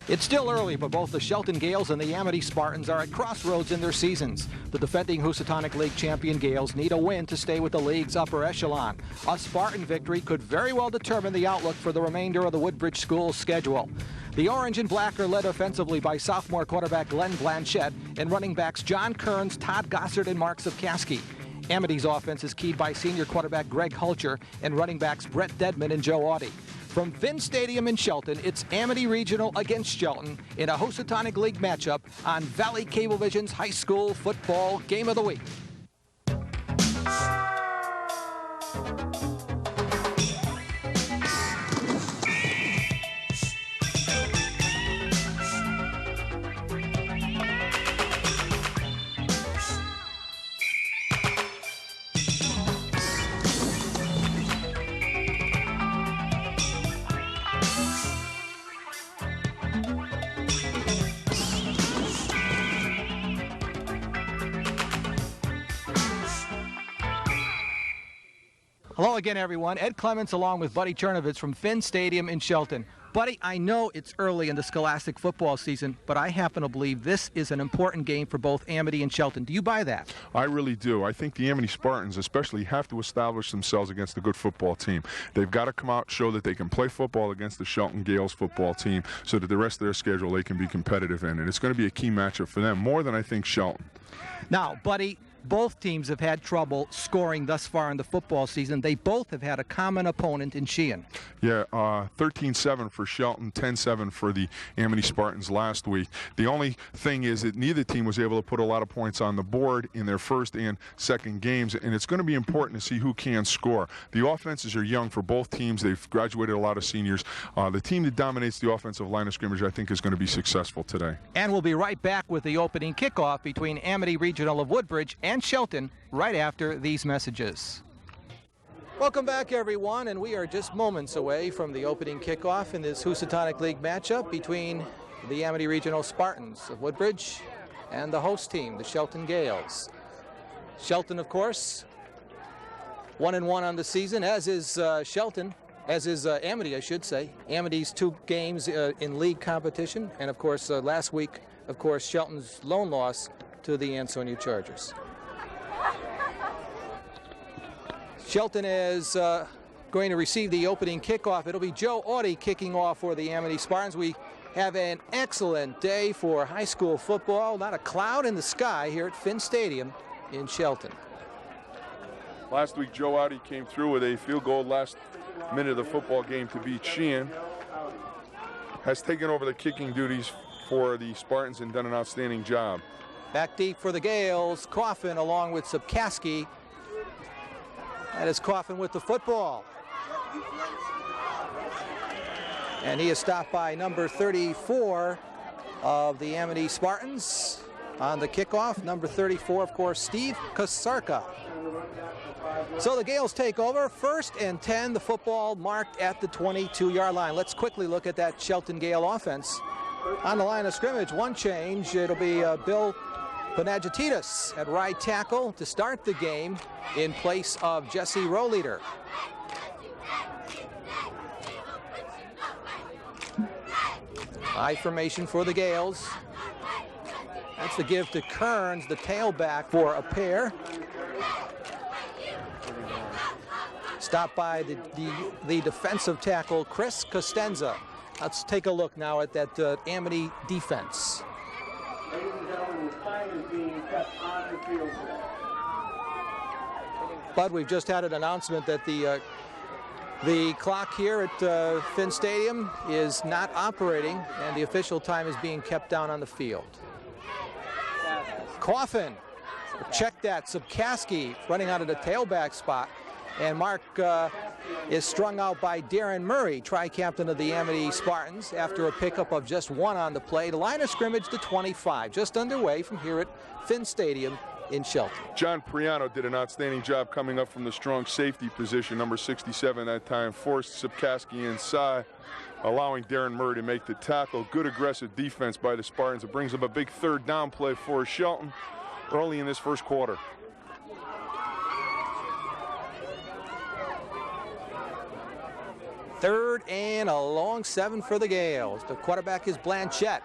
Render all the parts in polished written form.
It's still early, but both the Shelton Gales and the Amity Spartans are at crossroads in their seasons. The defending Housatonic League champion Gales need a win to stay with the league's upper echelon. A Spartan victory could very well determine the outlook for the remainder of the Woodbridge School's schedule. The orange and black are led offensively by sophomore quarterback Glenn Blanchette and running backs John Kearns, Todd Gossard, and Mark Sapkowski. Amity's offense is keyed by senior quarterback Greg Hulcher and running backs Brett Dedman and Joe Audie. From Finn Stadium in Shelton, it's Amity Regional against Shelton in a Housatonic League matchup on Valley Cablevision's High School Football Game of the Week. Hello again, everyone. Ed Clements along with Buddy Chernovitz from Finn Stadium in Shelton. Buddy, I know it's early in the scholastic football season, but I happen to believe this is an important game for both Amity and Shelton. Do you buy that? I really do. I think the Amity Spartans especially have to establish themselves against a good football team. They've got to come out, show that they can play football against the Shelton Gales football team so that the rest of their schedule they can be competitive in. And it's going to be a key matchup for them, more than I think Shelton. Now, Buddy, both teams have had trouble scoring thus far in the football season. They both have had a common opponent in Sheehan. Yeah, 13-7 for Shelton, 10-7 for the Amity Spartans last week. The only thing is that neither team was able to put a lot of points on the board in their first and second games, and it's going to be important to see who can score. The offenses are young for both teams. They've graduated a lot of seniors. The team that dominates the offensive line of scrimmage, I think, is going to be successful today. And we'll be right back with the opening kickoff between Amity Regional of Woodbridge and Shelton right after these messages. Welcome back, everyone, and we are just moments away from the opening kickoff in this Housatonic League matchup between the Amity Regional Spartans of Woodbridge and the host team, the Shelton Gales. Shelton, of course, 1-1 on the season, as is Shelton, as is Amity, I should say. Amity's 2 games in league competition, and of course last week, of course, Shelton's lone loss to the Ansonia Chargers. Shelton is going to receive the opening kickoff. It'll be Joe Audie kicking off for the Amity Spartans. We have an excellent day for high school football. Not a cloud in the sky here at Finn Stadium in Shelton. Last week, Joe Audie came through with a field goal last minute of the football game to beat Sheehan. Has taken over the kicking duties for the Spartans and done an outstanding job. Back deep for the Gales, Coffin along with Sapkowski. That is Coffin with the football. And he is stopped by number 34 of the Amity Spartans on the kickoff. Number 34, of course, Steve Kosarka. So the Gales take over, 1st and 10, the football marked at the 22-yard line. Let's quickly look at that Shelton Gale offense. On the line of scrimmage, one change. It'll be Bill Panagiotis at right tackle to start the game in place of Jesse Rohleder. High formation for the Gales. That's the give to Kearns, the tailback, for a pair. Stopped by the defensive tackle, Chris Costenza. Let's take a look now at that Amity defense. Ladies and gentlemen, the time is being kept on the field today. But we've just had an announcement that the clock here at Finn Stadium is not operating, and the official time is being kept down on the field. Coffin, check that. Sapkowski running out of the tailback spot. And Mark is strung out by Darren Murray, tri-captain of the Amity Spartans, after a pickup of just 1 on the play. The line of scrimmage to 25, just underway from here at Finn Stadium in Shelton. John Priano did an outstanding job coming up from the strong safety position, number 67 that time, forced Sapkowski inside, allowing Darren Murray to make the tackle. Good aggressive defense by the Spartans. It brings up a big 3rd down play for Shelton. early in this first quarter. Third and a long 7 for the Gales. The quarterback is Blanchette.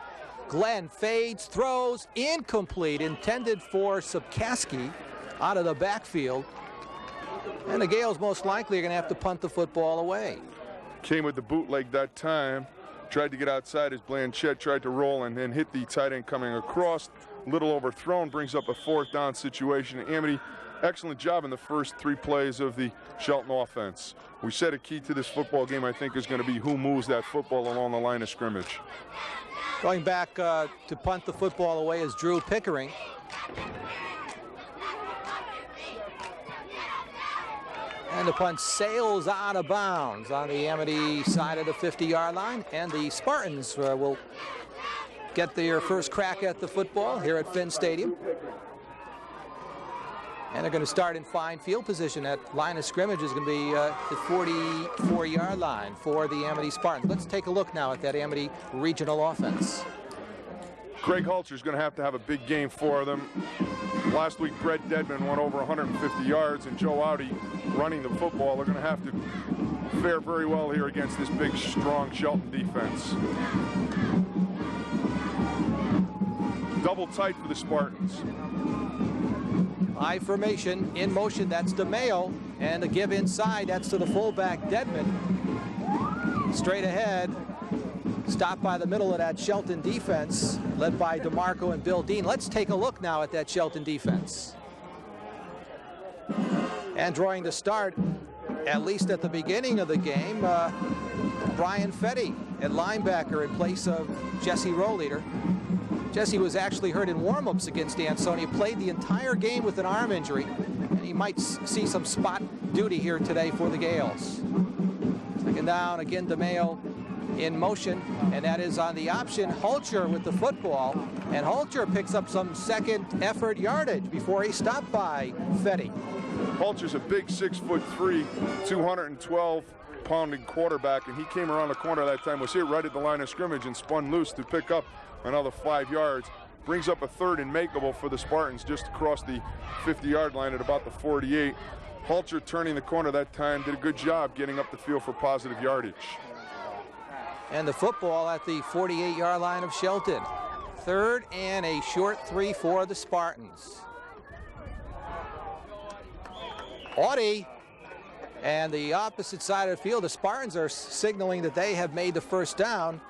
Glenn fades, throws, incomplete, intended for Subkaski out of the backfield. And the Gales most likely are going to have to punt the football away. Came with the bootleg that time. Tried to get outside as Blanchette tried to roll and then hit the tight end coming across. Little overthrown, brings up a 4th down situation. Amity, excellent job in the first 3 plays of the Shelton offense. We said a key to this football game, I think, is going to be who moves that football along the line of scrimmage. Going back to punt the football away is Drew Pickering. And the punt sails out of bounds on the Amity side of the 50-yard line. And the Spartans will get their first crack at the football here at Finn Stadium. And they're going to start in fine field position. That line of scrimmage is going to be the 44-yard line for the Amity Spartans. Let's take a look now at that Amity regional offense. Craig Hulcher's going to have a big game for them. Last week, Brett Dedman went over 150 yards, and Joe Audi running the football. They're going to have to fare very well here against this big, strong Shelton defense. Double tight for the Spartans. High formation, in motion, that's DeMayo. And the give inside, that's to the fullback, Dedman. Straight ahead, stopped by the middle of that Shelton defense, led by DeMarco and Bill Dean. Let's take a look now at that Shelton defense. And drawing the start, at least at the beginning of the game, Brian Fetty at linebacker in place of Jesse Rohleder. Jesse was actually hurt in warm-ups against Ansonia, played the entire game with an arm injury, and he might see some spot duty here today for the Gales. Second down, again DeMayo in motion, and that is on the option. Hulcher with the football, and Hulcher picks up some second effort yardage before he stopped by Fetty. Hulcher's a big 6'3", 212-pounding quarterback, and he came around the corner that time, was hit right at the line of scrimmage and spun loose to pick up another 5 yards. Brings up a 3rd and makeable for the Spartans just across the 50-yard line at about the 48. Hulcher turning the corner that time, did a good job getting up the field for positive yardage. And the football at the 48-yard line of Shelton. 3rd and a short 3 for the Spartans. Audi, and the opposite side of the field, the Spartans are signaling that they have made the first down.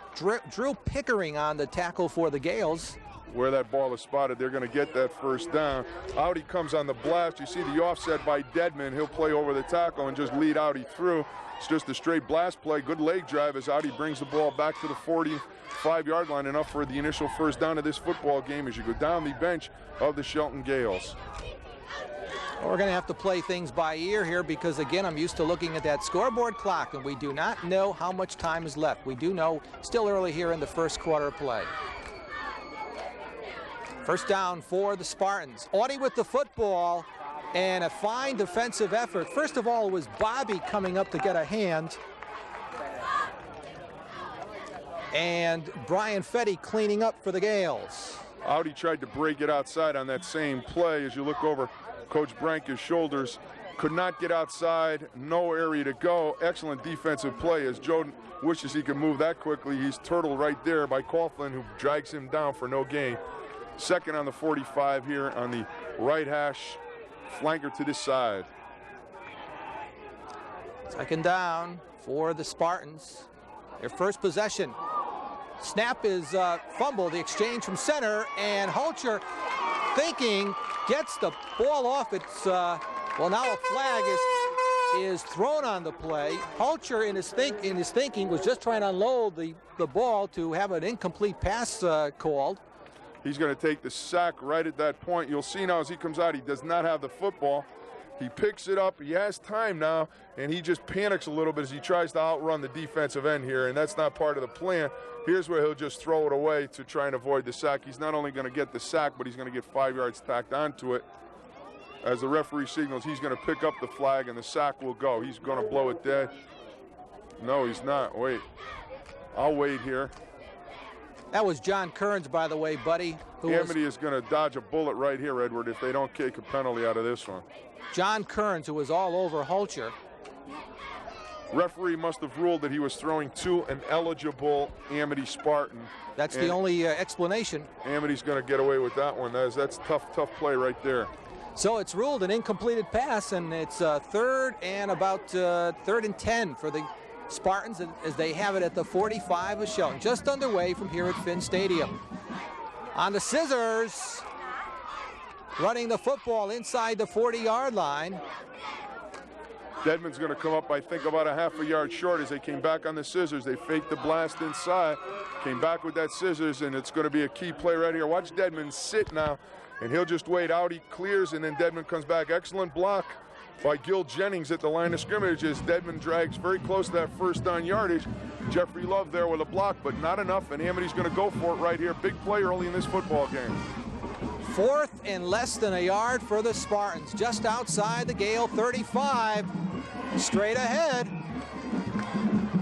Drew Pickering on the tackle for the Gales. Where that ball is spotted, they're going to get that first down. Audi comes on the blast. You see the offset by Dedman. He'll play over the tackle and just lead Audi through. It's just a straight blast play. Good leg drive as Audi brings the ball back to the 45-yard line, enough for the initial first down of this football game as you go down the bench of the Shelton Gales. We're going to have to play things by ear here because, again, I'm used to looking at that scoreboard clock, and we do not know how much time is left. We do know still early here in the first quarter of play. First down for the Spartans. Audi with the football, and a fine defensive effort. First of all, it was Bobby coming up to get a hand, and Brian Fetty cleaning up for the Gales. Audi tried to break it outside on that same play. As you look over Coach Branca's shoulders, could not get outside, no area to go. Excellent defensive play as Joe wishes he could move that quickly. He's turtled right there by Coughlin, who drags him down for no gain. Second on the 45 here on the right hash, flanker to this side. Second down for the Spartans. Their first possession. Snap is fumbled, the exchange from center, and Hulcher thinking, gets the ball off. It's, well, now a flag is thrown on the play. Hulcher in his thinking was just trying to unload the ball to have an incomplete pass called. He's going to take the sack right at that point. You'll see now as he comes out, he does not have the football. He picks it up, he has time now, and he just panics a little bit as he tries to outrun the defensive end here, and that's not part of the plan. Here's where he'll just throw it away to try and avoid the sack. He's not only going to get the sack, but he's going to get 5 yards tacked onto it. As the referee signals, he's going to pick up the flag, and the sack will go. He's going to blow it dead. No, he's not. Wait. I'll wait here. That was John Kearns, by the way, buddy. Amity is going to dodge a bullet right here, Edward, if they don't kick a penalty out of this one. John Kearns, who was all over Hulcher. Referee must have ruled that he was throwing to an eligible Amity Spartan. That's the only explanation. Amity's going to get away with that one. That's tough play right there. So it's ruled an incompleted pass, and it's third and 10 for the Spartans as they have it at the 45 of Shelton, just underway from here at Finn Stadium. On the scissors, running the football inside the 40-yard line. Dedman's going to come up, I think, about a half a yard short as they came back on the scissors. They faked the blast inside, came back with that scissors, and it's going to be a key play right here. Watch Dedman sit now, and he'll just wait out. He clears, and then Dedman comes back. Excellent block by Gil Jennings at the line of scrimmage as Dedman drags very close to that first down yardage. Jeffrey Love there with a block, but not enough, and Amity's going to go for it right here. Big play early in this football game. Fourth and less than a yard for the Spartans, just outside the Gale 35. Straight ahead.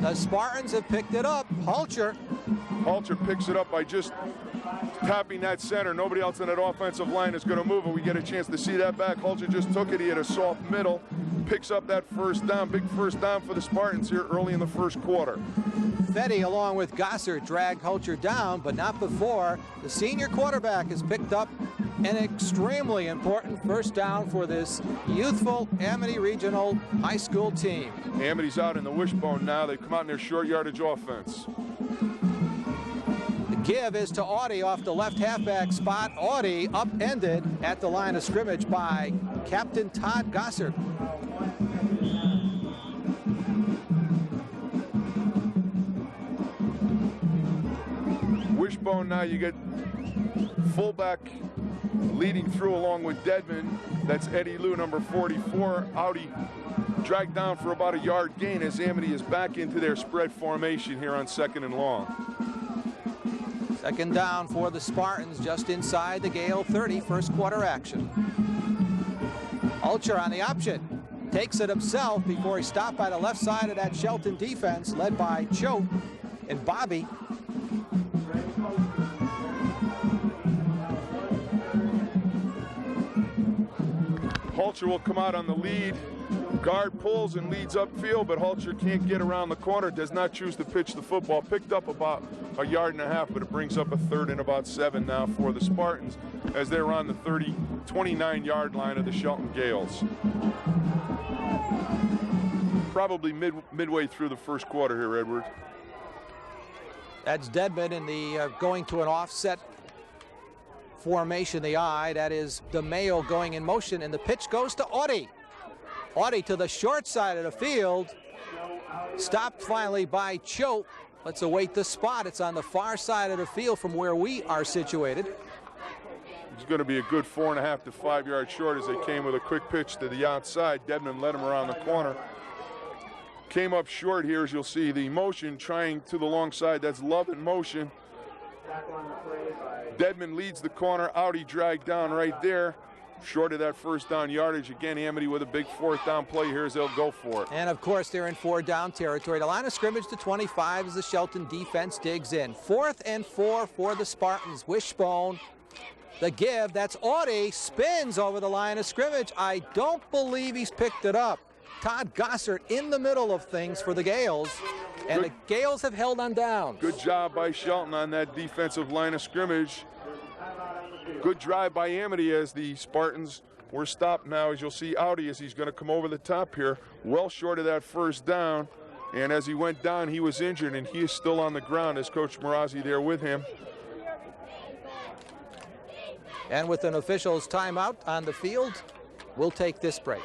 The Spartans have picked it up. Hulcher picks it up by just tapping that center. Nobody else in that offensive line is going to move, and we get a chance to see that back. Hulcher just took it. He had a soft middle. Picks up that first down. Big first down for the Spartans here early in the first quarter. Fetty, along with Gossert, dragged Hulcher down, but not before the senior quarterback has picked up an extremely important first down for this youthful Amity Regional High School team. Amity's out in the wishbone now. They come out in their short yardage offense. The give is to Audie off the left halfback spot. Audie upended at the line of scrimmage by Captain Todd Gossert. Wishbone now, you get fullback leading through along with Dedman. That's Eddie Lou, number 44. Audi dragged down for about a yard gain as Amity is back into their spread formation here on 2nd and long. Second down for the Spartans just inside the Gale 30, first quarter action. Hulcher on the option. Takes it himself before he stopped by the left side of that Shelton defense led by Choate and Bobby. Hulcher will come out on the lead. Guard pulls and leads upfield, but Hulcher can't get around the corner, does not choose to pitch the football. Picked up about a yard and a half, but it brings up a 3rd and about 7 now for the Spartans as they're on the 29-yard line of the Shelton Gales. Probably midway through the first quarter here, Edward. That's Dedman in the going to an offset formation, the I. That is DeMayo going in motion, and the pitch goes to Audie. Audie to the short side of the field. Stopped finally by Choate. Let's await the spot. It's on the far side of the field from where we are situated. It's going to be a good 4.5 to 5 yard short as they came with a quick pitch to the outside. Dedman led him around the corner. Came up short here, as you'll see the motion trying to the long side. That's Love in motion. Dedman leads the corner. Audi dragged down right there. Short of that first down yardage. Again, Amity with a big 4th down play here as they'll go for it. And of course, they're in 4 down territory. The line of scrimmage to 25 as the Shelton defense digs in. 4th and 4 for the Spartans. Wishbone. The give. That's Audie. Spins over the line of scrimmage. I don't believe he's picked it up. Todd Gossert in the middle of things for the Gales. And the Gales have held on down. Good job by Shelton on that defensive line of scrimmage. Good drive by Amity as the Spartans were stopped now, as you'll see Audi as he's going to come over the top here. Well short of that first down. And as he went down, he was injured, and he is still on the ground as Coach Marazzi there with him. And with an official's timeout on the field, we'll take this break.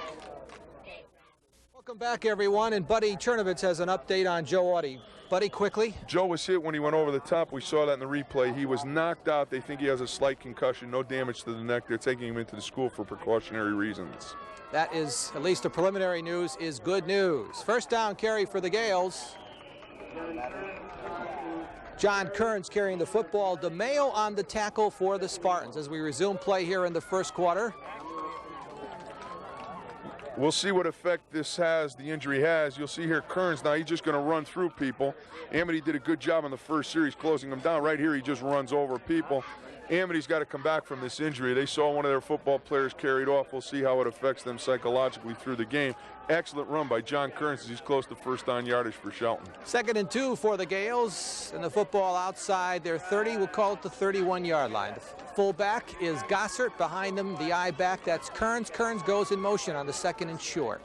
Welcome back, everyone, and Buddy Chernovitz has an update on Joe Audie. Buddy, quickly. Joe was hit when he went over the top. We saw that in the replay. He was knocked out. They think he has a slight concussion, no damage to the neck. They're taking him into the school for precautionary reasons. That is, at least the preliminary news, is good news. First down carry for the Gales. John Kearns carrying the football. DeMayo on the tackle for the Spartans as we resume play here in the first quarter. We'll see what effect this has, the injury has. You'll see here Kearns now, he's just going to run through people. Amity did a good job in the first series closing them down. Right here, he just runs over people. Amity's got to come back from this injury. They saw one of their football players carried off. We'll see how it affects them psychologically through the game. Excellent run by John Kearns as he's close to first down yardage for Shelton. 2nd and 2 for the Gales, and the football outside their 30. We'll call it the 31-yard line. The fullback is Gossert. Behind him, the eye back, that's Kearns. Kearns goes in motion on the 2nd and short.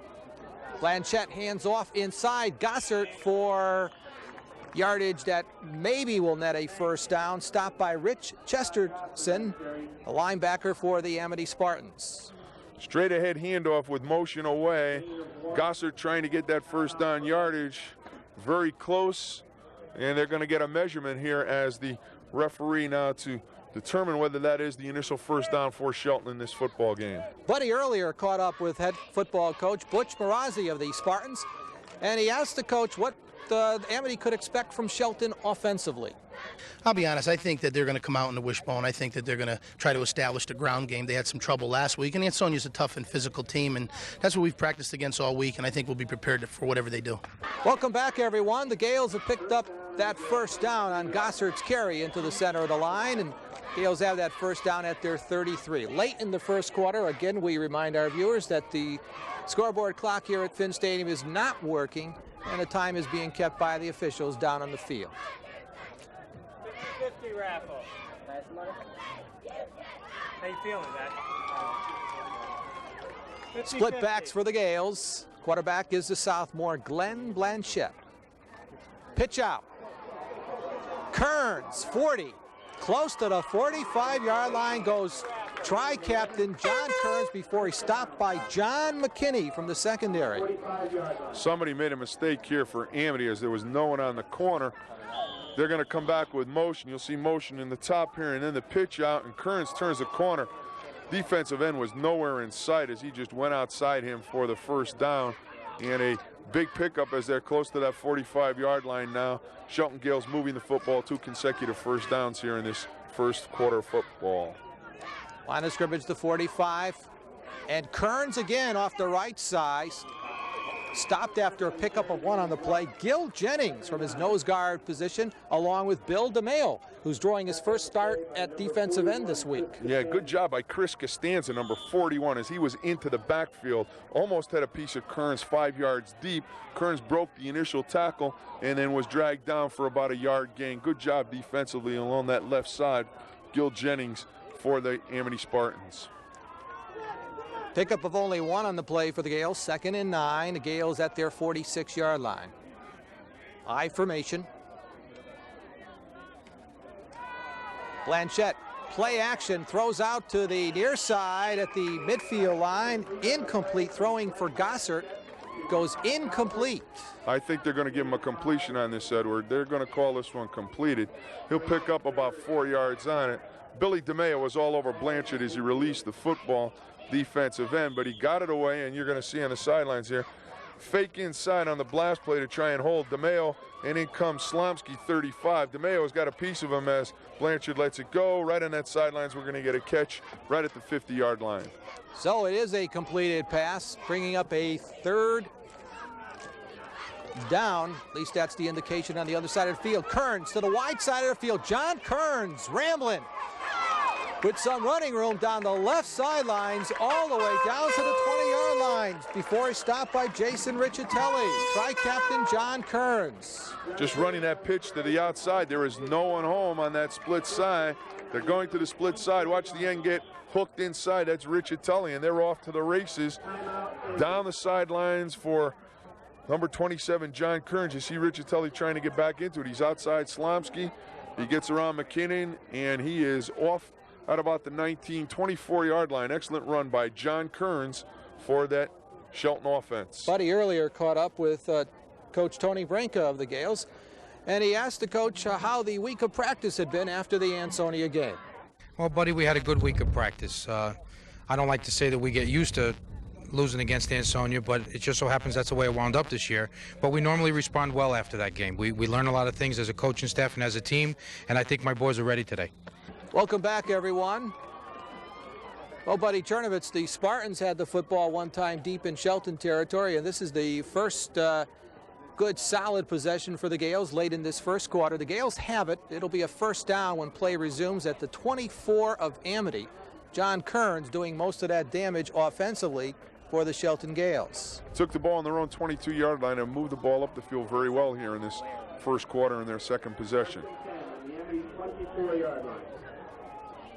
Blanchette hands off inside. Gossert for yardage that maybe will net a first down. Stopped by Rich Chesterton, the linebacker for the Amity Spartans. Straight ahead handoff with motion away. Gossert trying to get that first down yardage. Very close. And they're going to get a measurement here as the referee now to determine whether that is the initial first down for Shelton in this football game. Buddy earlier caught up with head football coach Butch Marazzi of the Spartans, and he asked the coach what Amity could expect from Shelton offensively. I'll be honest, I think that they're going to come out in the wishbone. I think that they're going to try to establish the ground game. They had some trouble last week, and Ansonia's a tough and physical team, and that's what we've practiced against all week, and I think we'll be prepared for whatever they do. Welcome back, everyone. The Gales have picked up that first down on Gossert's carry into the center of the line, and Gales have that first down at their 33. Late in the first quarter, again, we remind our viewers that the scoreboard clock here at Finn Stadium is not working, and the time is being kept by the officials down on the field. 50 raffle. How you feeling, man? Split backs for the Gales. Quarterback is the sophomore Glenn Blanchette. Pitch out. Kearns, 40. Close to the 45-yard line goes tri-captain John Kearns before he's stopped by John McKinney from the secondary. Somebody made a mistake here for Amity as there was no one on the corner. They're going to come back with motion. You'll see motion in the top here, and then the pitch out, and Kearns turns the corner. Defensive end was nowhere in sight as he just went outside him for the first down. And a big pickup as they're close to that 45-yard line now. Shelton Gales moving the football, 2 consecutive first downs here in this first quarter of football. Line of scrimmage to 45. And Kearns again off the right side. Stopped after a pickup of 1 on the play. Gil Jennings from his nose guard position, along with Bill DeMeo, who's drawing his first start at defensive end this week. Yeah, good job by Chris Costanza, number 41, as he was into the backfield. Almost had a piece of Kearns 5 yards deep. Kearns broke the initial tackle and then was dragged down for about a yard gain. Good job defensively along that left side. Gil Jennings for the Amity Spartans. Pickup of only 1 on the play for the Gales. 2nd and 9. The Gales at their 46-yard line. I formation. Blanchette, play action, throws out to the near side at the midfield line. Incomplete, throwing for Gossert. Goes incomplete. I think they're going to give him a completion on this, Edward. They're going to call this one completed. He'll pick up about 4 yards on it. Billy DeMeo was all over Blanchard as he released the football. Defensive end, but he got it away, and you're going to see on the sidelines here, fake inside on the blast play to try and hold DeMeo, and in comes Slomsky, 35. DeMeo's got a piece of him as Blanchard lets it go. Right on that sidelines, we're going to get a catch right at the 50-yard line. So it is a completed pass, bringing up a 3rd down. At least that's the indication on the other side of the field. Kearns to the wide side of the field. John Kearns rambling with some running room down the left sidelines all the way down to the 20-yard lines before he's stopped by Jason Riccitelli. Tri-captain John Kearns. Just running that pitch to the outside. There is no one home on that split side. They're going to the split side. Watch the end get hooked inside. That's Riccitelli, and they're off to the races. Down the sidelines for number 27, John Kearns. You see Riccitelli trying to get back into it. He's outside Slomsky. He gets around McKinnon, and he is off at about the 24-yard line. Excellent run by John Kearns for that Shelton offense. Buddy earlier caught up with Coach Tony Branca of the Gales, and he asked the coach how the week of practice had been after the Ansonia game. Well, Buddy, we had a good week of practice. I don't like to say that we get used to losing against Ansonia, but it just so happens that's the way it wound up this year. But we normally respond well after that game. We learn a lot of things as a coaching staff and as a team, and I think my boys are ready today. Welcome back, everyone. Well, Buddy Chernovitz, the Spartans had the football one time deep in Shelton territory, and this is the first good, solid possession for the Gales late in this first quarter. The Gales have it. It'll be a first down when play resumes at the 24 of Amity. John Kearns doing most of that damage offensively for the Shelton Gales. Took the ball on their own 22-yard line and moved the ball up the field very well here in this first quarter in their second possession.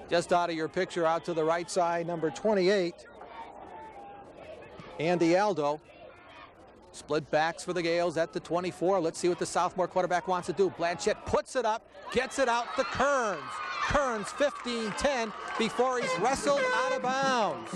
Just out of your picture, out to the right side, number 28, Andy Aldo. Split backs for the Gales at the 24. Let's see what the sophomore quarterback wants to do. Blanchett puts it up, gets it out to Kearns. Kearns 15-10 before he's wrestled out of bounds.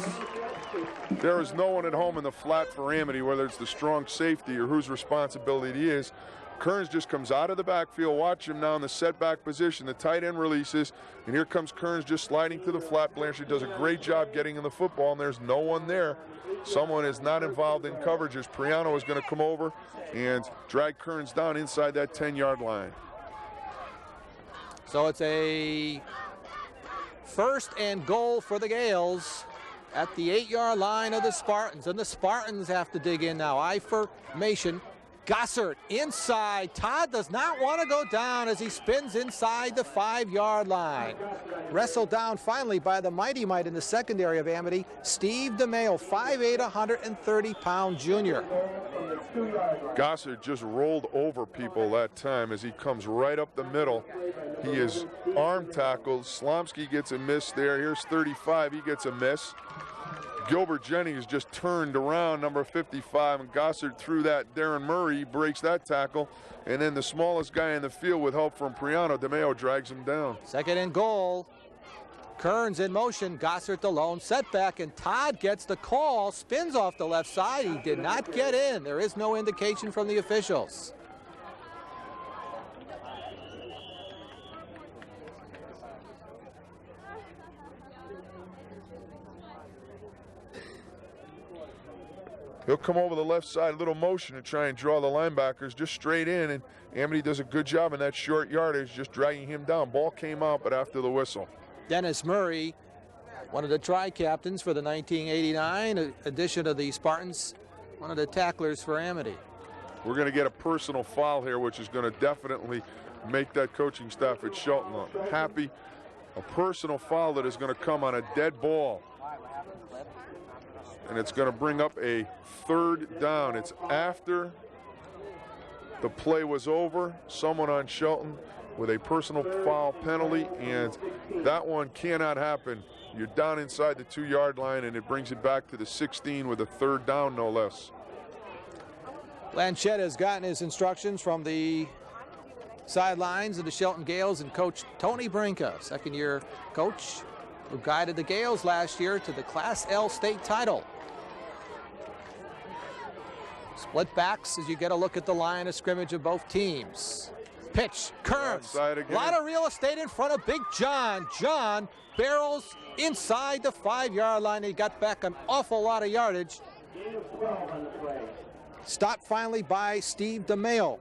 There is no one at home in the flat for Amity, whether it's the strong safety or whose responsibility it is. Kearns just comes out of the backfield. Watch him now in the setback position. The tight end releases, and here comes Kearns just sliding to the flat. Blanchard does a great job getting in the football, and there's no one there. Someone is not involved in coverage as Priano is going to come over and drag Kearns down inside that 10-yard line. So it's a first and goal for the Gales at the 8-yard line of the Spartans. And the Spartans have to dig in now. I formation. Gossert inside. Todd does not want to go down as he spins inside the 5-yard line. Wrestled down finally by the mighty might in the secondary of Amity, Steve DeMayo, 5'8", 130-pound junior. Gossert just rolled over people that time as he comes right up the middle. He is arm tackled. Slomsky gets a miss there. Here's 35. He gets a miss. Gilbert Jennings just turned around, number 55, and Gossert threw that. Darren Murray breaks that tackle, and then the smallest guy in the field with help from Priano, DeMayo, drags him down. Second and goal. Kearns in motion. Gossert the lone setback, and Todd gets the call, spins off the left side. He did not get in. There is no indication from the officials. He'll come over the left side, a little motion to try and draw the linebackers just straight in, and Amity does a good job in that short yardage, just dragging him down. Ball came out, but after the whistle. Dennis Murray, one of the tri-captains for the 1989 edition of the Spartans, one of the tacklers for Amity. We're going to get a personal foul here, which is going to definitely make that coaching staff at Shelton happy. A personal foul that is going to come on a dead ball. And it's going to bring up a third down. It's after the play was over. Someone on Shelton with a personal foul penalty, and that one cannot happen. You're down inside the 2-yard line, and it brings it back to the 16 with a third down, no less. Blanchett has gotten his instructions from the sidelines of the Shelton Gales and Coach Tony Brinka, second-year coach who guided the Gales last year to the Class L state title. Split backs as you get a look at the line of scrimmage of both teams. Pitch, Kearns, a lot of real estate in front of Big John. John barrels inside the 5-yard line. He got back an awful lot of yardage. Stopped finally by Steve DeMayo.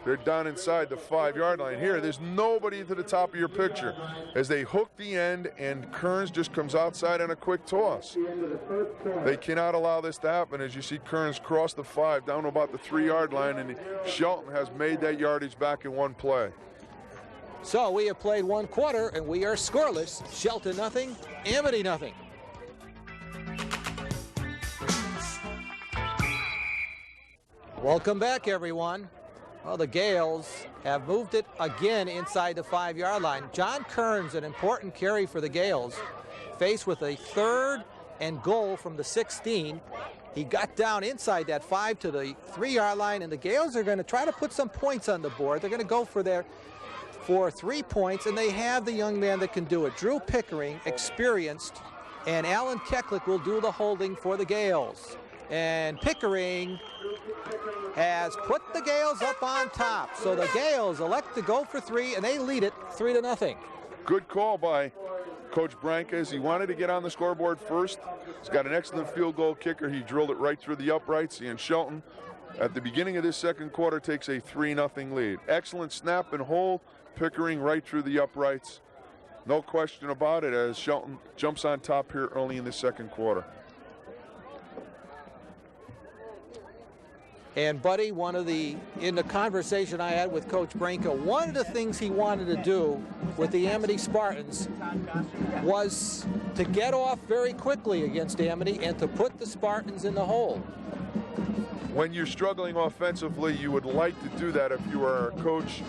They're down inside the 5-yard line. Here, there's nobody to the top of your picture as they hook the end, and Kearns just comes outside on a quick toss. They cannot allow this to happen as you see Kearns cross the 5 down to about the 3-yard line, and Shelton has made that yardage back in one play. So we have played one quarter, and we are scoreless. Shelton nothing, Amity nothing. Welcome back, everyone. Well, the Gales have moved it again inside the 5-yard line. John Kearns, an important carry for the Gales, faced with a third and goal from the 16. He got down inside that 5 to the 3-yard line, and the Gales are going to try to put some points on the board. They're going to go for 3 points, and they have the young man that can do it. Drew Pickering, experienced, and Alan Keklick will do the holding for the Gales. And Pickering has put the Gales up on top. So the Gales elect to go for 3, and they lead it 3-0. Good call by Coach Branca as he wanted to get on the scoreboard first. He's got an excellent field goal kicker. He drilled it right through the uprights. And Shelton, at the beginning of this second quarter, takes a 3-0 lead. Excellent snap and hold. Pickering right through the uprights. No question about it, as Shelton jumps on top here early in the second quarter. And Buddy, in the conversation I had with Coach Branca, one of the things he wanted to do with the Amity Spartans was to get off very quickly against Amity and to put the Spartans in the hole. When you're struggling offensively, you would like to do that if you are a coach.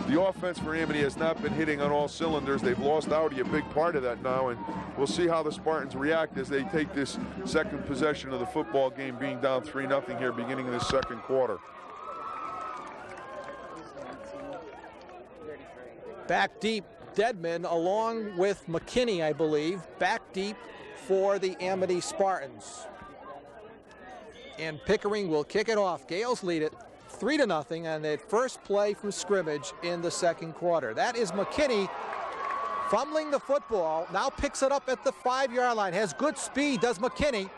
The offense for Amity has not been hitting on all cylinders. They've lost Audi, a big part of that now, and we'll see how the Spartans react as they take this second possession of the football game, being down 3-0 here beginning of the second quarter. Back deep, Deadman along with McKinney, I believe, back deep for the Amity Spartans. And Pickering will kick it off. Gales lead it 3-0 on the first play from scrimmage in the second quarter. That is McKinney fumbling the football, now picks it up at the 5-yard line, has good speed, does McKinney.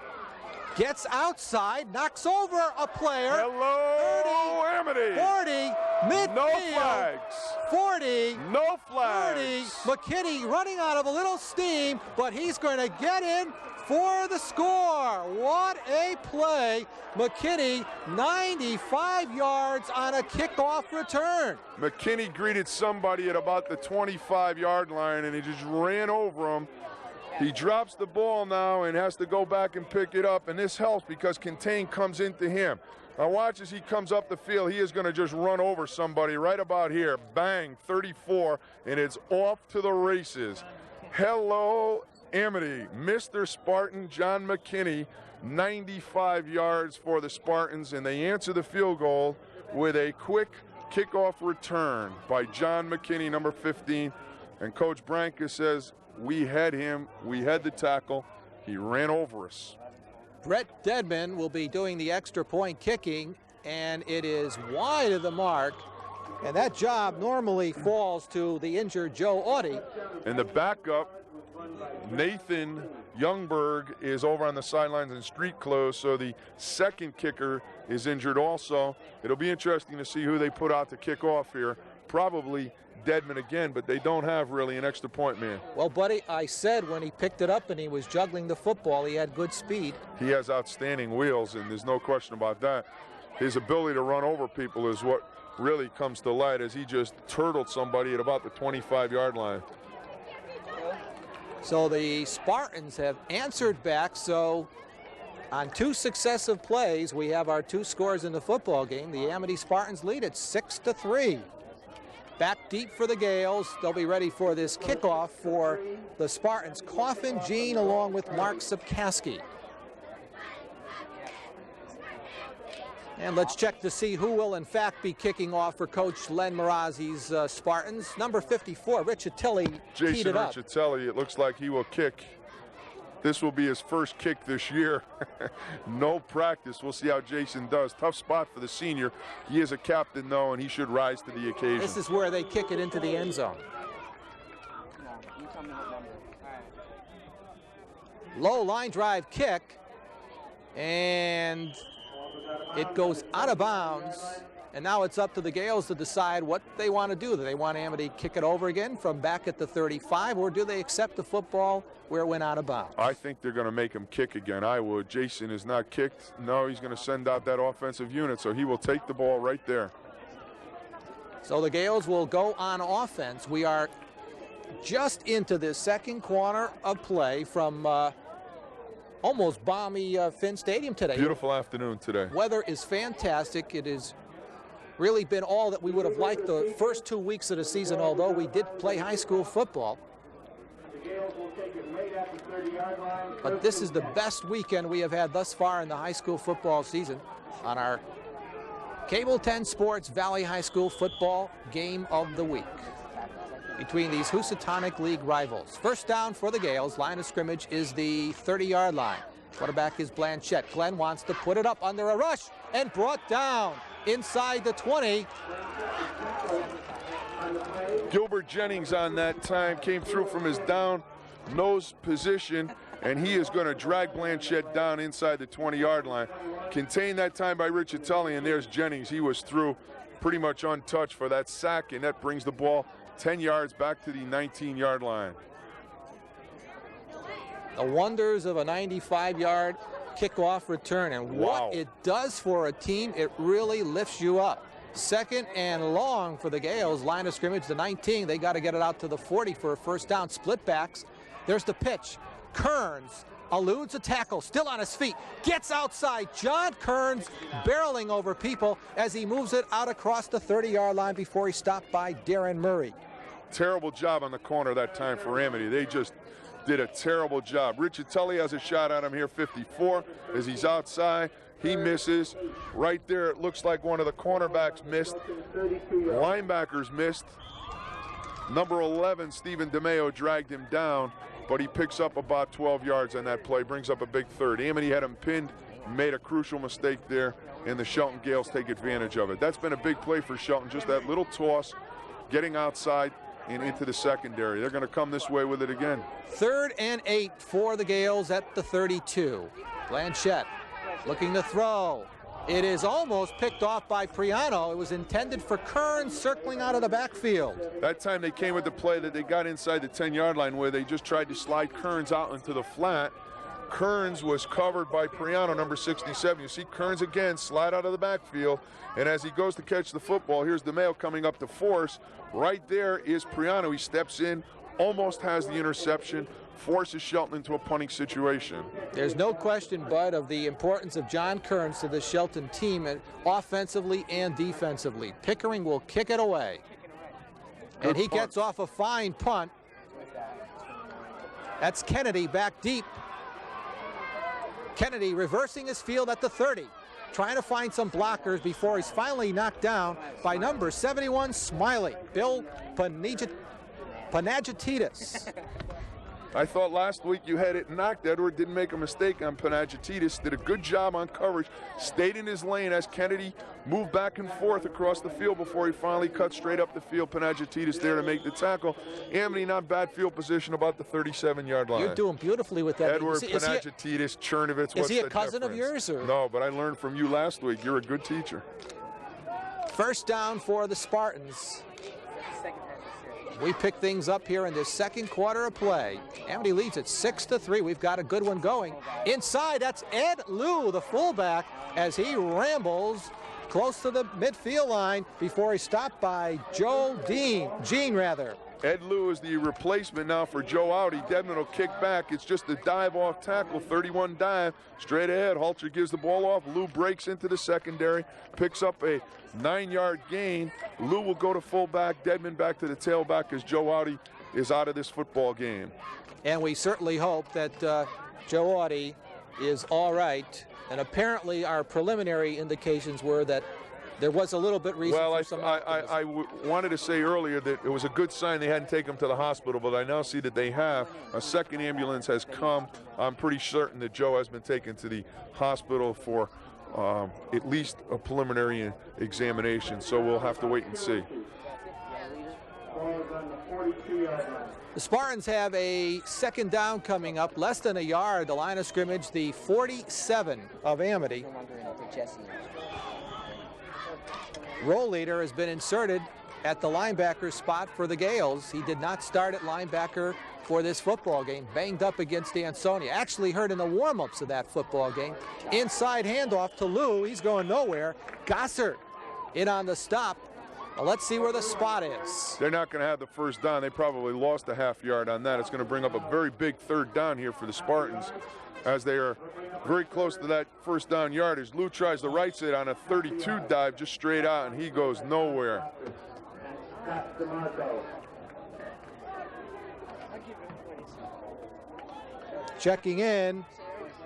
Gets outside, knocks over a player. Hello, 30, Amity. 40, midfield. No flags. 40. No flags. 30. McKinney running out of a little steam, but he's going to get in for the score. What a play. McKinney, 95 yards on a kickoff return. McKinney greeted somebody at about the 25-yard line, and he just ran over him. He drops the ball now and has to go back and pick it up, and this helps because Contain comes into him. Now watch as he comes up the field. He is going to just run over somebody right about here. Bang, 34, and it's off to the races. Hello, Amity. Mr. Spartan John McKinney, 95 yards for the Spartans, and they answer the field goal with a quick kickoff return by John McKinney, number 15. And Coach Branca says, we had him, we had the tackle, he ran over us. Brett Deadman will be doing the extra point kicking, and it is wide of the mark. And that job normally falls to the injured Joe Audi. And the backup, Nathan Youngberg, is over on the sidelines in street clothes, so the second kicker is injured also. It'll be interesting to see who they put out to kick off here. Probably Deadman again, but they don't have really an extra point man. Well, Buddy, I said when he picked it up and he was juggling the football, he had good speed. He has outstanding wheels, and there's no question about that. His ability to run over people is what really comes to light, as he just turtled somebody at about the 25-yard line. So the Spartans have answered back. So on two successive plays, we have our two scores in the football game. The Amity Spartans lead at 6-3. Back deep for the Gales. They'll be ready for this kickoff for the Spartans. Coffin Jean along with Mark Sapkowski. And let's check to see who will in fact be kicking off for Coach Len Marazzi's Spartans. Number 54, Riccitelli, teed it up. Jason Riccitelli, it looks like he will kick. This will be his first kick this year. No practice. We'll see how Jason does. Tough spot for the senior. He is a captain, though, and he should rise to the occasion. This is where they kick it into the end zone. Low line drive kick, and it goes out of bounds. And now it's up to the Gales to decide what they want to do. Do they want Amity kick it over again from back at the 35, or do they accept the football where it went out of bounds? I think they're going to make him kick again. I would. Jason is not kicked. No, he's going to send out that offensive unit, so he will take the ball right there. So the Gales will go on offense. We are just into the second quarter of play from almost balmy Finn Stadium today. Beautiful afternoon today. Weather is fantastic. It has really been all that we would have liked the first 2 weeks of the season, although we did play high school football. But this is the best weekend we have had thus far in the high school football season on our Cable 10 Sports Valley High School Football Game of the Week between these Housatonic League rivals. First down for the Gales. Line of scrimmage is the 30-yard line. Quarterback is Blanchette. Glenn wants to put it up under a rush and brought down inside the 20. Gilbert Jennings on that time came through from his down nose position, and he is going to drag Blanchette down inside the 20-yard line. Contained that time by Riccitelli, and there's Jennings. He was through pretty much untouched for that sack, and that brings the ball 10 yards back to the 19-yard line. The wonders of a 95-yard kickoff return, and what it does for a team, it really lifts you up. 2nd and long for the Gales. Line of scrimmage, the 19. They got to get it out to the 40 for a first down. Split backs. There's the pitch. Kearns eludes a tackle, still on his feet, gets outside. John Kearns barreling over people as he moves it out across the 30-yard line before he's stopped by Darren Murray. Terrible job on the corner that time for Amity. They just did a terrible job. Riccitelli has a shot at him here, 54, as he's outside. He misses. Right there, it looks like one of the cornerbacks missed. Linebackers missed. Number 11, Stephen DeMeo, dragged him down, but he picks up about 12 yards on that play, brings up a big third. Amity had him pinned, made a crucial mistake there, and the Shelton Gales take advantage of it. That's been a big play for Shelton, just that little toss, getting outside and into the secondary. They're going to come this way with it again. 3rd and 8 for the Gales at the 32. Blanchette looking to throw. It is almost picked off by Priano. It was intended for Kearns, circling out of the backfield. That time they came with the play that they got inside the 10-yard line where they just tried to slide Kearns out into the flat. Kearns was covered by Priano, number 67. You see Kearns again slide out of the backfield, and as he goes to catch the football, here's DeMeo coming up to force. Right there is Priano. He steps in, almost has the interception, forces Shelton into a punting situation. There's no question, Bud, of the importance of John Kearns to the Shelton team, offensively and defensively. Pickering will kick it away. And he gets off a fine punt. That's Kennedy back deep. Kennedy reversing his field at the 30, trying to find some blockers before he's finally knocked down by number 71, Smiley, Bill Panagiotis. I thought last week you had it knocked. Edward didn't make a mistake on Panagiotis, did a good job on coverage, stayed in his lane as Kennedy moved back and forth across the field before he finally cut straight up the field. Panagiotis there to make the tackle. Amity not bad field position about the 37-yard line. You're doing beautifully with that. Edward Panagiotis, Chernovitz. Is he a cousin of yours? Or? No, but I learned from you last week. You're a good teacher. First down for the Spartans. We pick things up here in the second quarter of play. Amity leads at 6-3. We've got a good one going. Inside, that's Ed Liu, the fullback, as he rambles close to the midfield line before he's stopped by Gene. Ed Liu is the replacement now for Joe Audi. Dedman will kick back. It's just a dive off tackle, 31 dive, straight ahead. Halter gives the ball off. Liu breaks into the secondary, picks up a 9-yard gain. Liu will go to fullback, Dedman back to the tailback as Joe Audi is out of this football game. And we certainly hope that Joe Audi is all right. And apparently our preliminary indications were that there was a little bit reason for some optimism. I wanted to say earlier that it was a good sign they hadn't taken him to the hospital, but I now see that they have. A second ambulance has come. I'm pretty certain that Joe has been taken to the hospital for at least a preliminary examination, so we'll have to wait and see. The Spartans have a second down coming up, less than a yard, the line of scrimmage, the 47 of Amity. Roll leader has been inserted at the linebacker spot for the Gales. He did not start at linebacker for this football game. Banged up against Ansonia. Actually hurt in the warm-ups of that football game. Inside handoff to Liu. He's going nowhere. Gossard in on the stop. Well, let's see where the spot is. They're not going to have the first down. They probably lost a half yard on that. It's going to bring up a very big third down here for the Spartans as they are very close to that first down yardage. Liu tries the right side on a 32 dive just straight out, and he goes nowhere. Checking in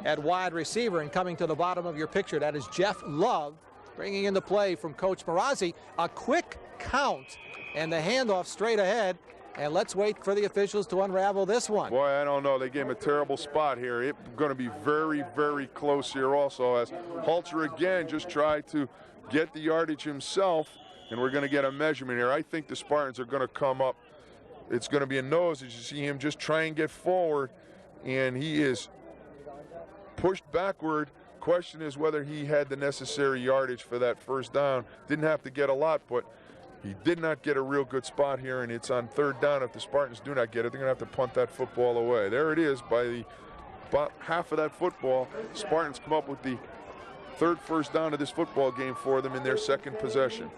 at wide receiver and coming to the bottom of your picture, that is Jeff Love, bringing in the play from Coach Marazzi. A quick count and the handoff straight ahead. And let's wait for the officials to unravel this one. Boy, I don't know. They gave him a terrible spot here. It's going to be very, very close here also as Halter again just tried to get the yardage himself, and we're going to get a measurement here. I think the Spartans are going to come up. It's going to be a nose as you see him just try and get forward, and he is pushed backward. Question is whether he had the necessary yardage for that first down. Didn't have to get a lot, but He did not get a real good spot here, and it's on third down. If the Spartans do not get it, they're going to have to punt that football away. There it is by about half of that football. Spartans come up with the third first down of this football game for them in their second possession.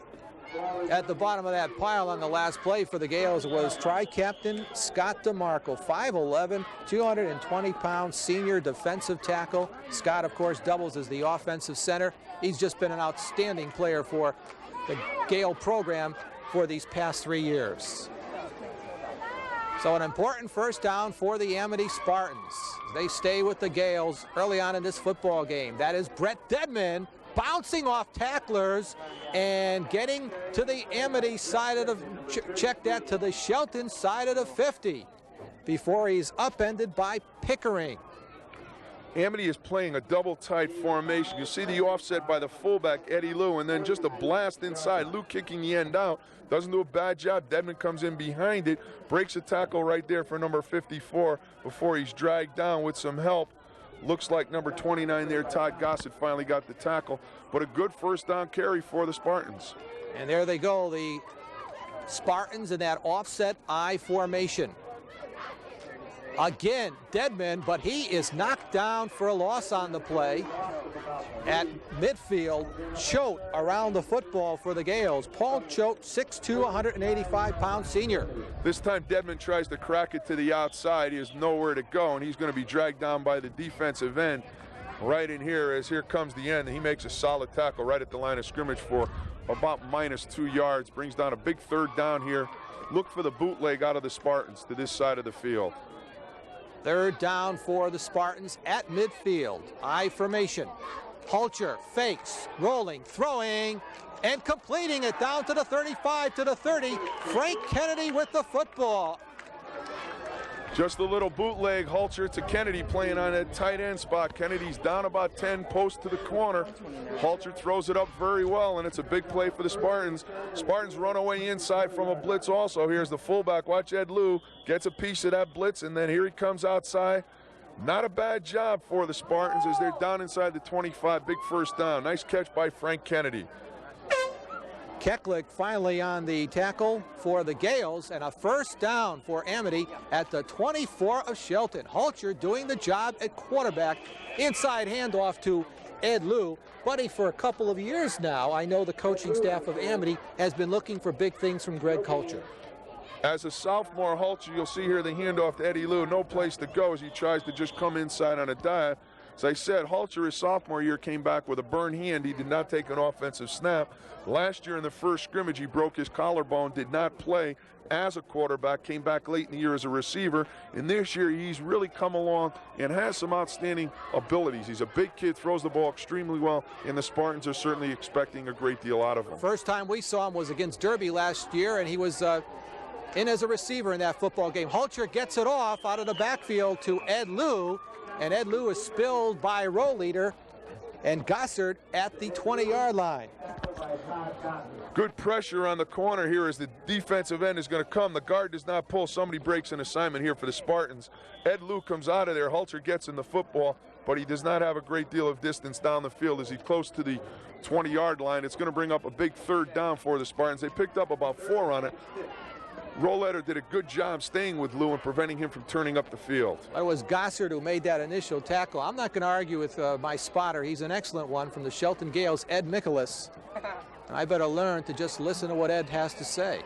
At the bottom of that pile on the last play for the Gales was tri-captain Scott DeMarco, 5'11", 220-pound senior defensive tackle. Scott, of course, doubles as the offensive center. He's just been an outstanding player for the Gale program for these past 3 years. So an important first down for the Amity Spartans. They stay with the Gales early on in this football game. That is Brett Dedman bouncing off tacklers and getting to the Amity side of the, check that, to the Shelton side of the 50 before he's upended by Pickering. Amity is playing a double tight formation. You see the offset by the fullback, Eddie Lou, and then just a blast inside. Lou kicking the end out. Doesn't do a bad job. Dedman comes in behind it, breaks a tackle right there for number 54 before he's dragged down with some help. Looks like number 29 there, Todd Gossett, finally got the tackle, but a good first down carry for the Spartans. And there they go, the Spartans in that offset I formation. Again, Dedman, but he is knocked down for a loss on the play. At midfield, Choate around the football for the Gales. Paul Choate, 6'2", 185-pound senior. This time Dedman tries to crack it to the outside. He has nowhere to go, and he's going to be dragged down by the defensive end right in here as here comes the end. He makes a solid tackle right at the line of scrimmage for about -2 yards. Brings down a big third down here. Look for the bootleg out of the Spartans to this side of the field. Third down for the Spartans at midfield. I formation. Hulcher fakes, rolling, throwing, and completing it down to the 35, to the 30. Frank Kennedy with the football. Just a little bootleg, Hulcher to Kennedy playing on that tight end spot. Kennedy's down about 10, post to the corner. Hulcher throws it up very well, and it's a big play for the Spartans. Spartans run away inside from a blitz also. Here's the fullback. Watch Ed Lou. Gets a piece of that blitz, and then here he comes outside. Not a bad job for the Spartans as they're down inside the 25. Big first down. Nice catch by Frank Kennedy. Keklik finally on the tackle for the Gales, and a first down for Amity at the 24 of Shelton. Hulcher doing the job at quarterback. Inside handoff to Ed Lou. Buddy, for a couple of years now, I know the coaching staff of Amity has been looking for big things from Greg Hulcher. As a sophomore, Hulcher, you'll see here the handoff to Eddie Lou. No place to go as he tries to just come inside on a dive. As I said, Hulcher his sophomore year came back with a burned hand. He did not take an offensive snap. Last year in the first scrimmage, he broke his collarbone, did not play as a quarterback, came back late in the year as a receiver. And this year, he's really come along and has some outstanding abilities. He's a big kid, throws the ball extremely well, and the Spartans are certainly expecting a great deal out of him. First time we saw him was against Derby last year, and he was in as a receiver in that football game. Hulcher gets it off out of the backfield to Ed Lou, and Ed Lou is spilled by row leader and Gossard at the 20-yard line. Good pressure on the corner here as the defensive end is going to come. The guard does not pull. Somebody breaks an assignment here for the Spartans. Ed Lou comes out of there. Hulcher gets in the football, but he does not have a great deal of distance down the field as he's close to the 20-yard line. It's going to bring up a big third down for the Spartans. They picked up about 4 on it. Rolleder did a good job staying with Lou and preventing him from turning up the field. It was Gossard who made that initial tackle. I'm not going to argue with my spotter. He's an excellent one from the Shelton Gales, Ed Michaelis. I better learn to just listen to what Ed has to say.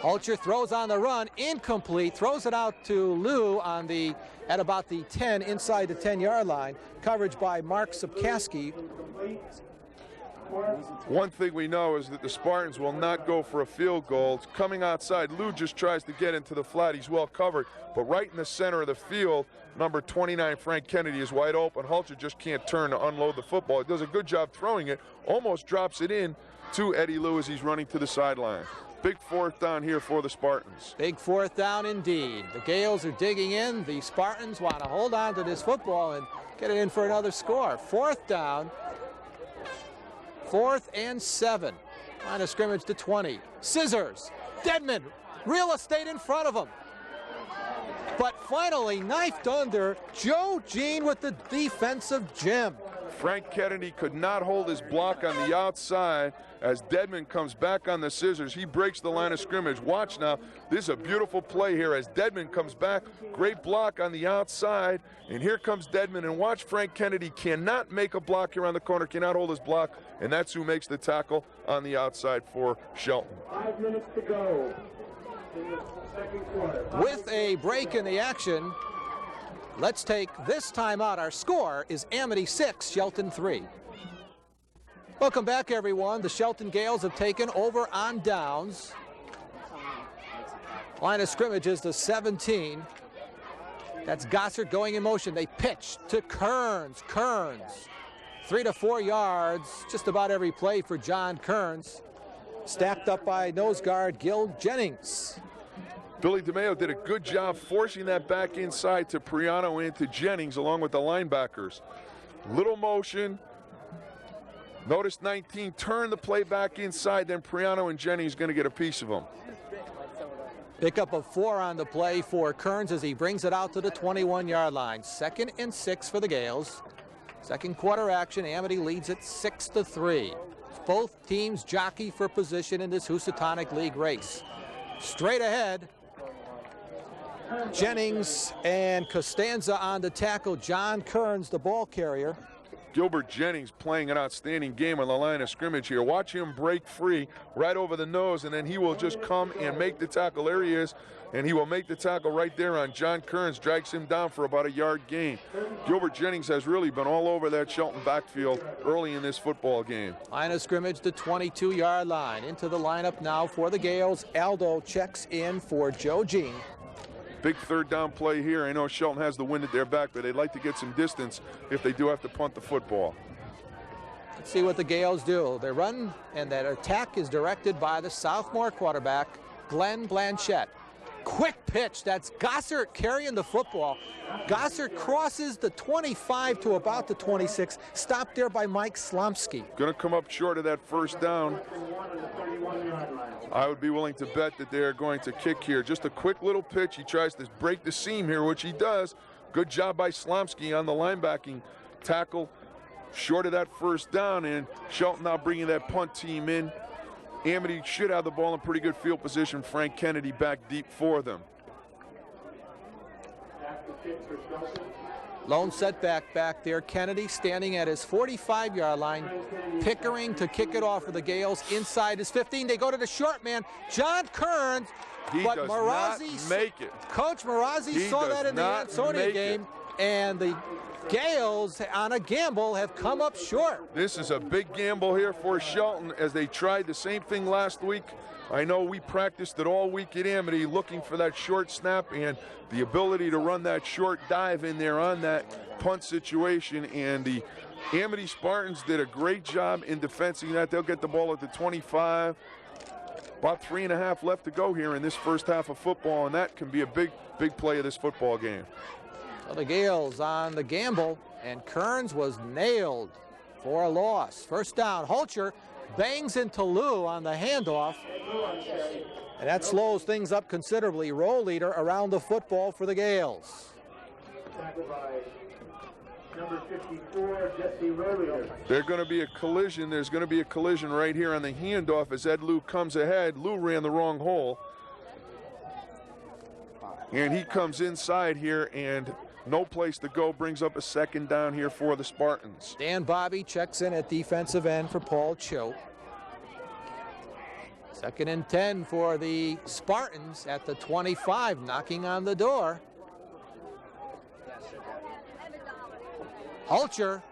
Hulcher throws on the run, incomplete, throws it out to Lou on the at about the 10, inside the 10-yard line. Coverage by Mark Sapkowski. One thing we know is that the Spartans will not go for a field goal. It's coming outside. Lou just tries to get into the flat. He's well covered. But right in the center of the field, number 29, Frank Kennedy, is wide open. Hulcher just can't turn to unload the football. He does a good job throwing it. Almost drops it in to Eddie Lou as he's running to the sideline. Big fourth down here for the Spartans. Big fourth down indeed. The Gales are digging in. The Spartans want to hold on to this football and get it in for another score. Fourth down. 4th and 7. Line of scrimmage to 20. Scissors. Dedman. Real estate in front of him. But finally knifed under. Joe Jean with the defensive gem. Frank Kennedy could not hold his block on the outside as Dedman comes back on the scissors. He breaks the line of scrimmage. Watch now. This is a beautiful play here as Dedman comes back. Great block on the outside. And here comes Dedman. And watch, Frank Kennedy cannot make a block here on the corner, cannot hold his block. And that's who makes the tackle on the outside for Shelton. 5 minutes to go in the second quarter. With a break in the action, let's take this time out. Our score is Amity 6, Shelton 3. Welcome back, everyone. The Shelton Gales have taken over on downs. Line of scrimmage is the 17. That's Gossard going in motion. They pitch to Kearns. Kearns, 3 to 4 yards, just about every play for John Kearns. Stacked up by nose guard Gil Jennings. Billy DeMeo did a good job forcing that back inside to Priano and to Jennings along with the linebackers. Little motion. Notice 19 turn the play back inside, then Priano and Jennings going to get a piece of them. Pickup of 4 on the play for Kearns as he brings it out to the 21-yard line. 2nd and 6 for the Gales. Second quarter action, Amity leads it 6-3. Both teams jockey for position in this Housatonic League race. Straight ahead, Jennings and Costanza on the tackle. John Kearns, the ball carrier. Gilbert Jennings playing an outstanding game on the line of scrimmage here. Watch him break free right over the nose, and then he will just come and make the tackle. There he is, and he will make the tackle right there on John Kearns, drags him down for about a yard gain. Gilbert Jennings has really been all over that Shelton backfield early in this football game. Line of scrimmage, the 22-yard line. Into the lineup now for the Gales. Aldo checks in for Joe Jean. Big third down play here. I know Shelton has the wind at their back, but they'd like to get some distance if they do have to punt the football. Let's see what the Gales do. They run, and that attack is directed by the sophomore quarterback, Glenn Blanchette. Quick pitch. That's Gossard carrying the football. Gossard crosses the 25 to about the 26. Stopped there by Mike Slomsky. Going to come up short of that first down. I would be willing to bet that they're going to kick here. Just a quick little pitch. He tries to break the seam here, which he does. Good job by Slomsky on the linebacking tackle. Short of that first down, and Shelton now bringing that punt team in. Amity should have the ball in pretty good field position. Frank Kennedy back deep for them. Lone setback back there. Kennedy standing at his 45-yard line. Pickering to kick it off for the Gales inside his 15. They go to the short man, John Kearns. But Marazzi make it. Coach Marazzi saw that in the Ansonia game, and the Gales on a gamble have come up short. This is a big gamble here for Shelton as they tried the same thing last week. I know we practiced it all week at Amity looking for that short snap and the ability to run that short dive in there on that punt situation, and the Amity Spartans did a great job in defending that. They'll get the ball at the 25. About 3.5 left to go here in this first half of football, and that can be a big play of this football game. Well, the Gales on the gamble, and Kearns was nailed for a loss. First down, Holcher bangs into Lou on the handoff, and that slows things up considerably. Roll leader around the football for the Gales. Number 54, Jesse Rollio. There's going to be a collision. There's going to be a collision right here on the handoff as Ed Lou comes ahead. Lou ran the wrong hole, and he comes inside here, and no place to go, brings up a second down here for the Spartans. Dan Bobby checks in at defensive end for Paul Choate. 2nd and 10 for the Spartans at the 25, knocking on the door. Holcher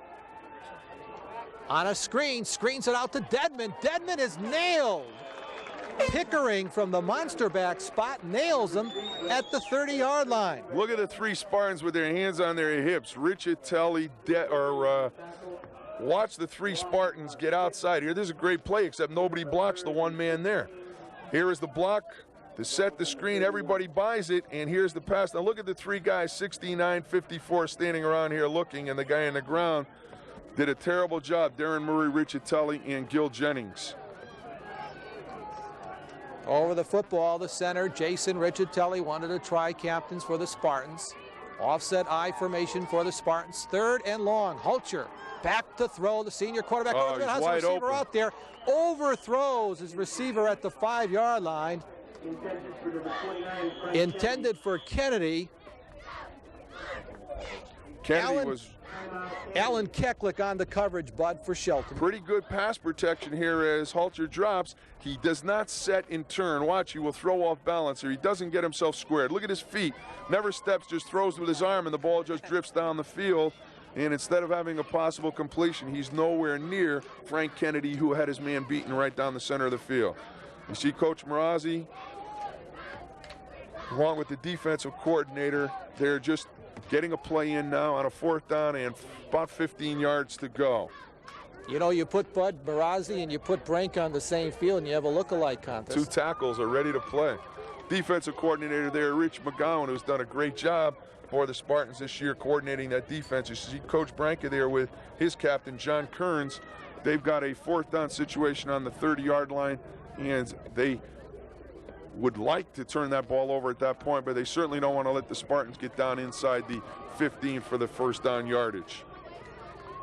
on a screen, screens it out to Dedman. Dedman is nailed. Pickering from the monster back spot nails him at the 30-yard line. Look at the 3 Spartans with their hands on their hips. Riccitelli, watch the 3 Spartans get outside here. This is a great play, except nobody blocks the one man there. Here is the block to set the screen. Everybody buys it, and here's the pass. Now look at the 3 guys, 69, 54, standing around here looking, and the guy in the ground did a terrible job. Darren Murray, Riccitelli, and Gil Jennings. Over the football, the center, Jason Riccitelli, wanted to try captains for the Spartans. Offset I formation for the Spartans. 3rd and long. Hulcher back to throw. The senior quarterback he's has a wide receiver open. out there. Overthrows his receiver at the 5-yard line. Intended for Kennedy. Alan Keklik on the coverage, Bud, for Shelton. Pretty good pass protection here as Hulcher drops. He does not set in turn. Watch, he will throw off balance, or he doesn't get himself squared. Look at his feet. Never steps, just throws with his arm, and the ball just drifts down the field. And instead of having a possible completion, he's nowhere near Frank Kennedy, who had his man beaten right down the center of the field. You see Coach Marazzi, along with the defensive coordinator, they're just getting a play in now on a 4th down and about 15 yards to go. You know, you put Bud Marazzi and you put Brink on the same field and you have a look-alike contest. 2 tackles are ready to play. Defensive coordinator there, Rich McGowan, who's done a great job for the Spartans this year coordinating that defense. You see Coach Branca there with his captain, John Kearns. They've got a 4th down situation on the 30-yard line, and they would like to turn that ball over at that point, but they certainly don't want to let the Spartans get down inside the 15 for the 1st down yardage.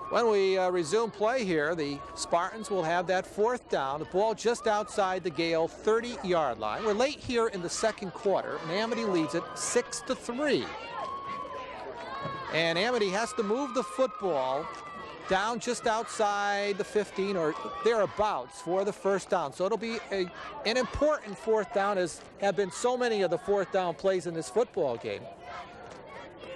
When we resume play here, the Spartans will have that 4th down, the ball just outside the Gale 30-yard line. We're late here in the 2nd quarter, and Amity leads it 6-3. And Amity has to move the football down just outside the 15 or thereabouts for the 1st down. So it'll be an important 4th down, as have been so many of the 4th down plays in this football game.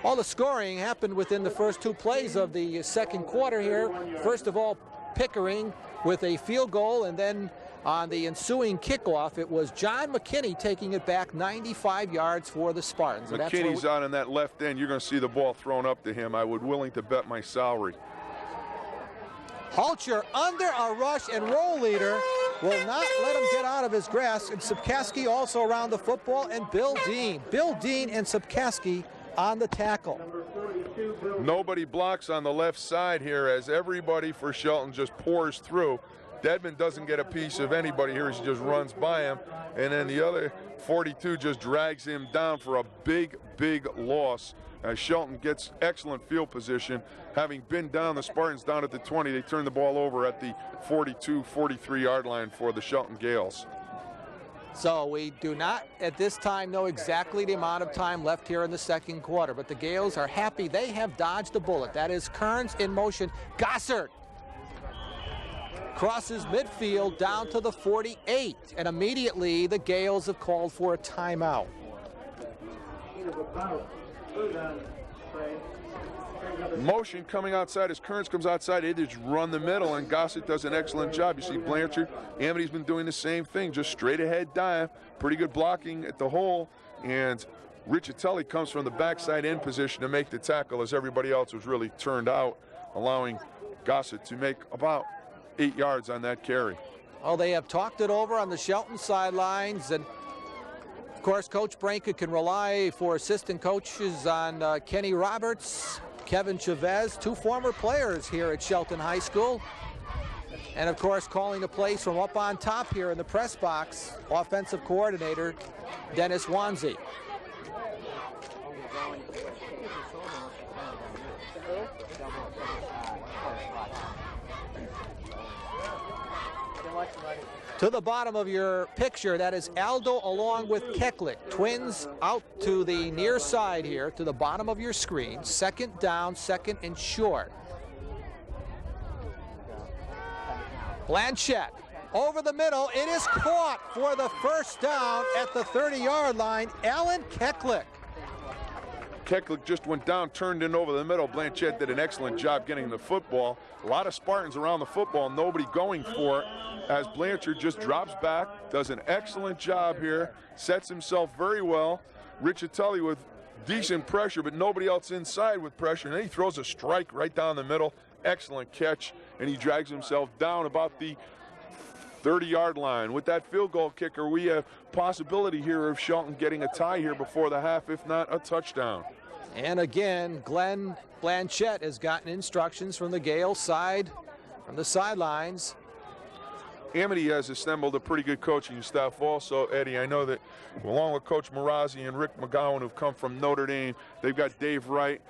All the scoring happened within the first 2 plays of the 2nd quarter here. First of all, Pickering with a field goal, and then on the ensuing kickoff, it was John McKinney taking it back 95 yards for the Spartans. McKinney's out on that left end. You're going to see the ball thrown up to him. I would willing to bet my salary. Hulcher under a rush, and roll leader will not let him get out of his grasp. And Subkaski also around the football, and Bill Dean. Bill Dean and Subkaski on the tackle. Nobody blocks on the left side here as everybody for Shelton just pours through. Dedman doesn't get a piece of anybody here. He just runs by him. And then the other 42 just drags him down for a big, big loss. As Shelton gets excellent field position. Having been down, the Spartans down at the 20, they turn the ball over at the 42, 43-yard line for the Shelton Gales. So we do not at this time know exactly the amount of time left here in the 2nd quarter, but the Gales are happy they have dodged a bullet. That is Kearns in motion. Gossard crosses midfield down to the 48, and immediately the Gales have called for a timeout. Motion coming outside as Kearns comes outside. They just run the middle, and Gossett does an excellent job. You see Blanchard, Amity's been doing the same thing, just straight ahead dive. Pretty good blocking at the hole, and Riccitelli comes from the backside end position to make the tackle as everybody else was really turned out, allowing Gossett to make about 8 yards on that carry. Oh, they have talked it over on the Shelton sidelines, and of course Coach Branca can rely for assistant coaches on Kenny Roberts, Kevin Chavez, 2 former players here at Shelton High School. And of course, calling the plays from up on top here in the press box, offensive coordinator Dennis Wanzi. To the bottom of your picture, that is Aldo along with Keklik. Twins out to the near side here, to the bottom of your screen. 2nd down, 2nd and short. Blanchett over the middle. It is caught for the 1st down at the 30-yard line. Alan Keklik. Keklik just went down, turned in over the middle. Blanchett did an excellent job getting the football. A lot of Spartans around the football, nobody going for it, as Blanchard just drops back, does an excellent job here, sets himself very well. Riccitelli with decent pressure, but nobody else inside with pressure, and then he throws a strike right down the middle. Excellent catch, and he drags himself down about the 30-yard line. With that field goal kicker, we have possibility here of Shelton getting a tie here before the half, if not a touchdown. And again, Glenn Blanchett has gotten instructions from the Gale side, from the sidelines. Amity has assembled a pretty good coaching staff also, Eddie. I know that along with Coach Marazzi and Rick McGowan, who've come from Notre Dame, they've got Dave Wright.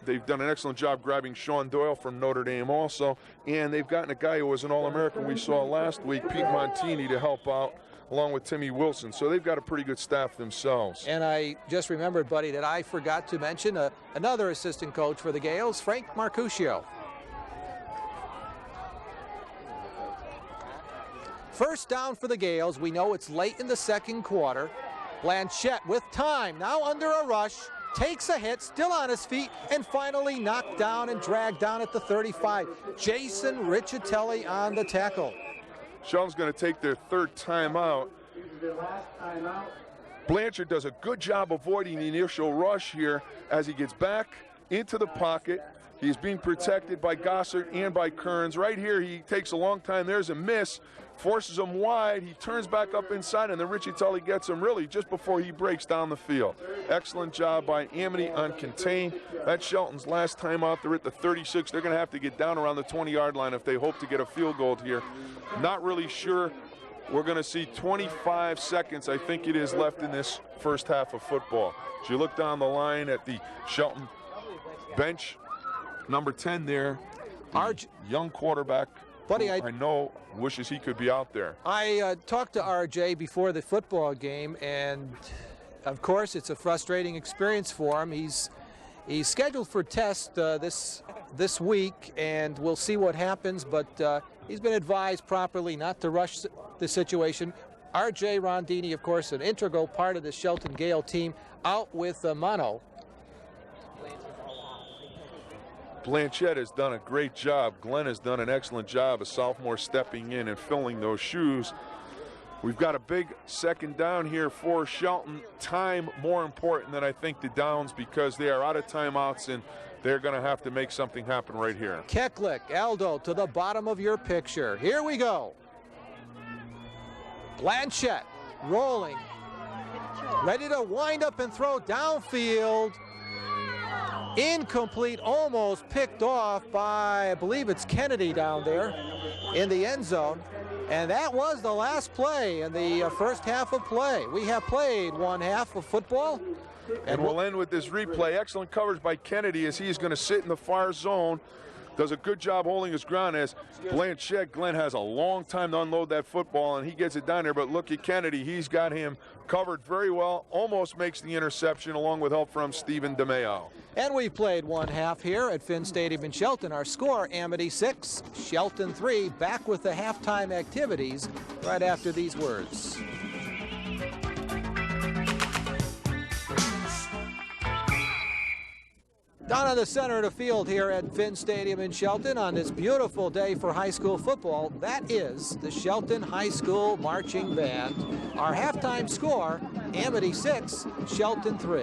They've done an excellent job grabbing Sean Doyle from Notre Dame also, and they've gotten a guy who was an All-American we saw last week, Pete Montini, to help out along with Timmy Wilson. So they've got a pretty good staff themselves. And I just remembered, buddy, that I forgot to mention another assistant coach for the Gales, Frank Marcuscio. First down for the Gales. We know it's late in the second quarter. Blanchette with time, now under a rush, takes a hit, still on his feet, and finally knocked down and dragged down at the 35. Jason Riccitelli on the tackle. Shelton's going to take their third timeout. Blanchard does a good job avoiding the initial rush here as he gets back into the pocket. He's being protected by Gossard and by Kearns. Right here, he takes a long time. There's a miss, forces him wide. He turns back up inside, and then Riccitelli gets him really just before he breaks down the field. Excellent job by Amity on contain. That's Shelton's last time out. They're at the 36. They're going to have to get down around the 20-yard line if they hope to get a field goal here. Not really sure. We're going to see 25 seconds, I think it is, left in this first half of football. As you look down the line at the Shelton bench, number 10 there, young quarterback, buddy, I know wishes he could be out there. I talked to RJ before the football game, and of course it's a frustrating experience for him. He's scheduled for test this week, and we'll see what happens, but he's been advised properly not to rush the situation. RJ Rondini, of course, an integral part of the Shelton Gale team, out with mono. Blanchette has done a great job. Glenn has done an excellent job, a sophomore stepping in and filling those shoes. We've got a big second down here for Shelton. Time more important than I think the downs, because they are out of timeouts and they're going to have to make something happen right here. Keklik, Aldo to the bottom of your picture. Here we go. Blanchette rolling, ready to wind up and throw downfield. Incomplete, almost picked off by, I believe it's Kennedy down there in the end zone. And that was the last play in the first half of play. We have played one half of football. And we'll end with this replay. Excellent coverage by Kennedy as he's going to sit in the far zone. Does a good job holding his ground as Blanchette. Glenn has a long time to unload that football, and he gets it down there. But look at Kennedy. He's got him covered very well. Almost makes the interception along with help from Stephen DeMeo. And we've played one half here at Finn Stadium in Shelton. Our score, Amity 6, Shelton 3. Back with the halftime activities right after these words. Down in the center of the field here at Finn Stadium in Shelton on this beautiful day for high school football, that is the Shelton High School Marching Band. Our halftime score, Amity 6, Shelton 3.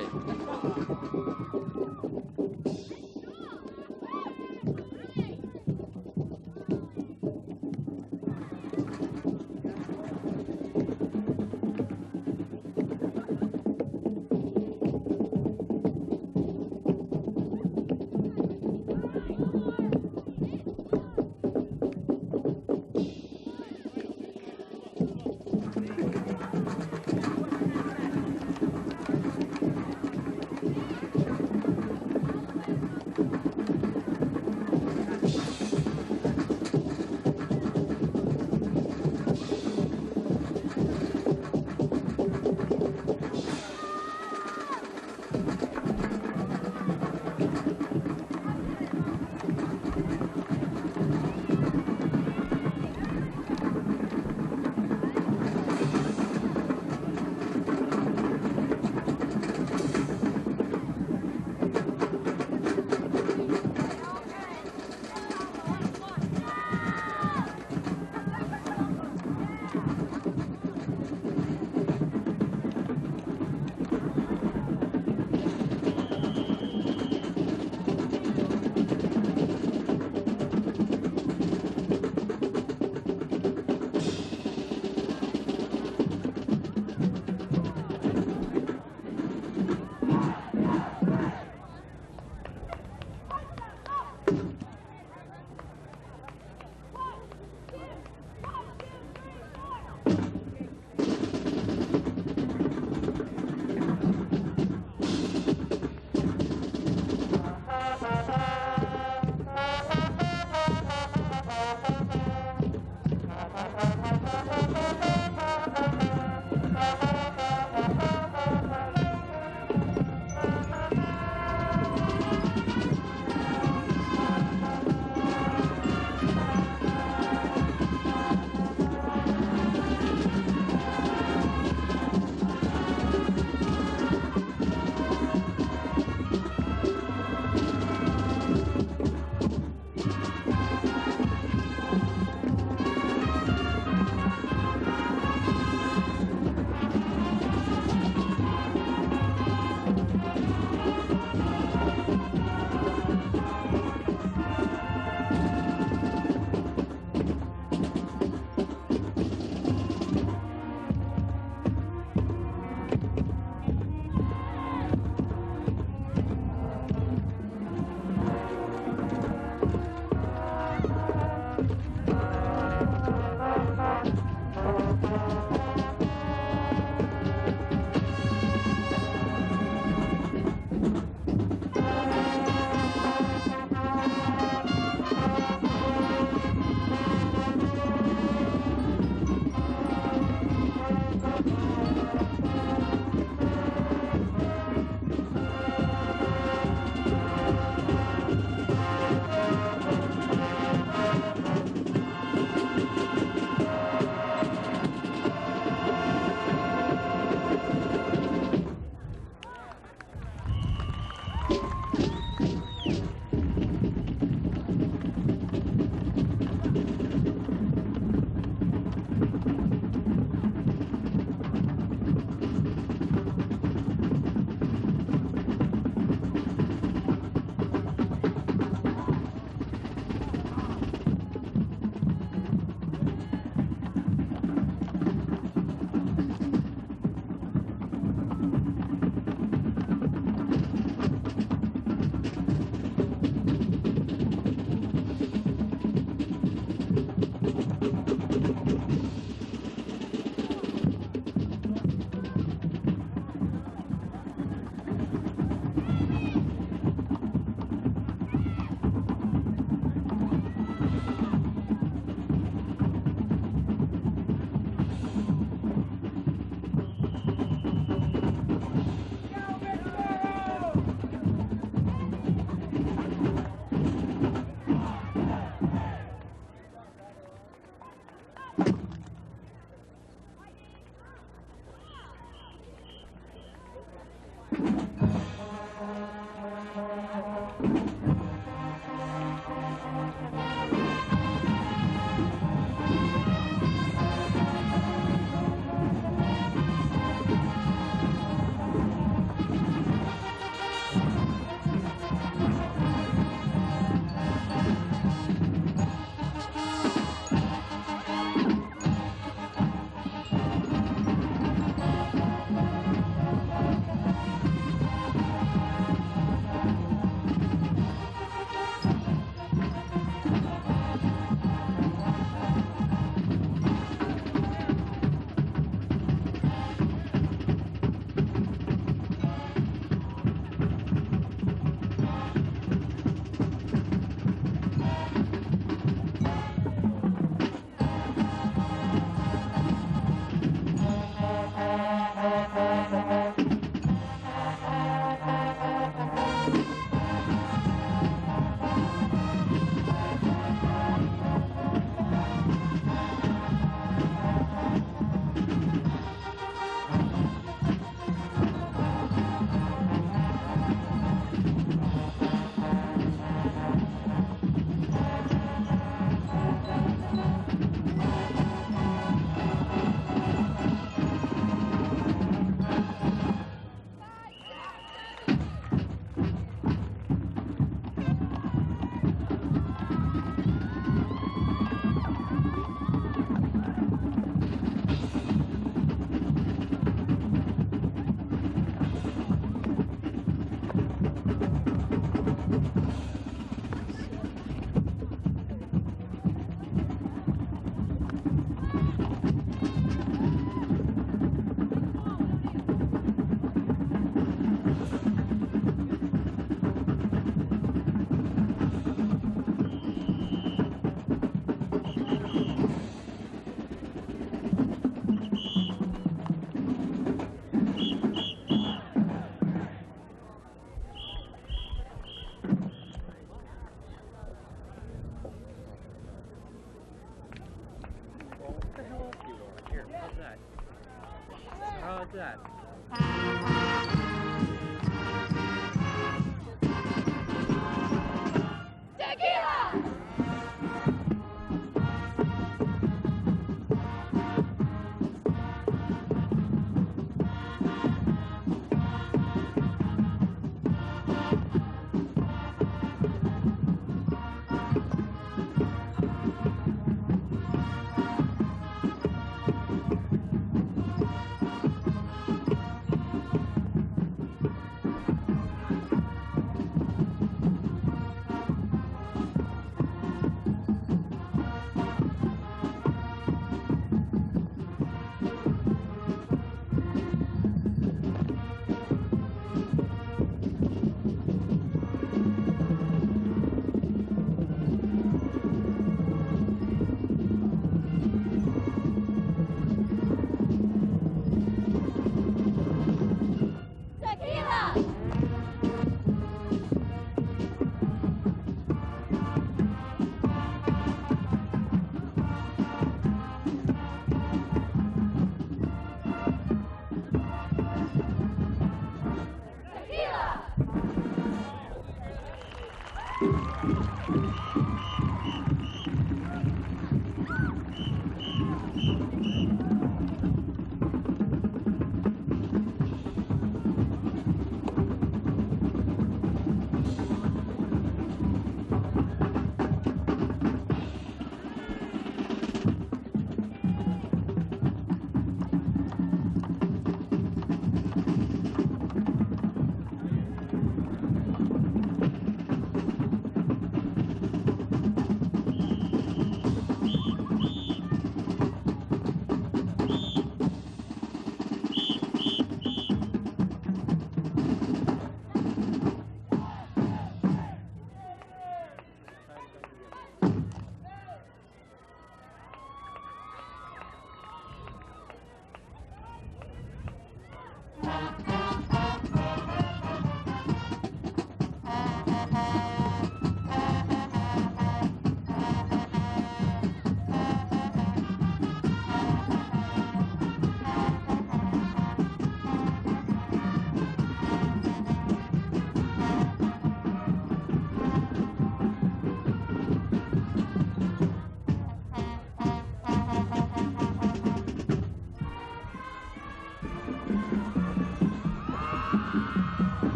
about that?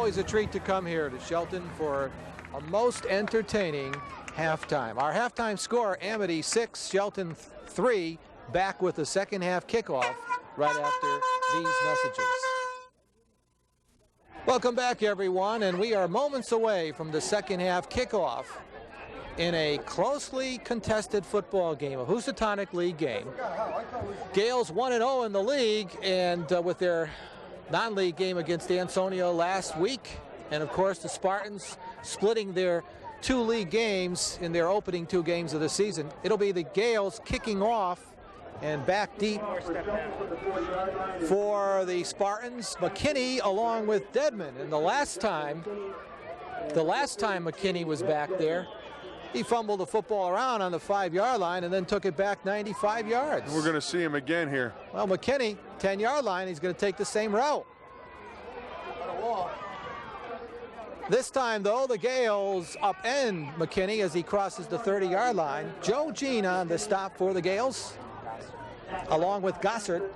always a treat to come here to Shelton for a most entertaining halftime. Our halftime score, Amity 6, Shelton 3, back with the second half kickoff right after these messages. Welcome back, everyone, and we are moments away from the second half kickoff in a closely contested football game, a Housatonic League game. Gales 1-0 in the league, and with their non-league game against Ansonia last week, and of course the Spartans splitting their 2 league games in their opening 2 games of the season. It'll be the Gales kicking off and back deep for the Spartans. McKinney along with Dedman. And the last time McKinney was back there, he fumbled the football around on the 5-yard line and then took it back 95 yards. We're going to see him again here. Well, McKinney, 10-yard line, he's going to take the same route. This time, though, the Gales upend McKinney as he crosses the 30-yard line. Joe Jean on the stop for the Gales, along with Gossard.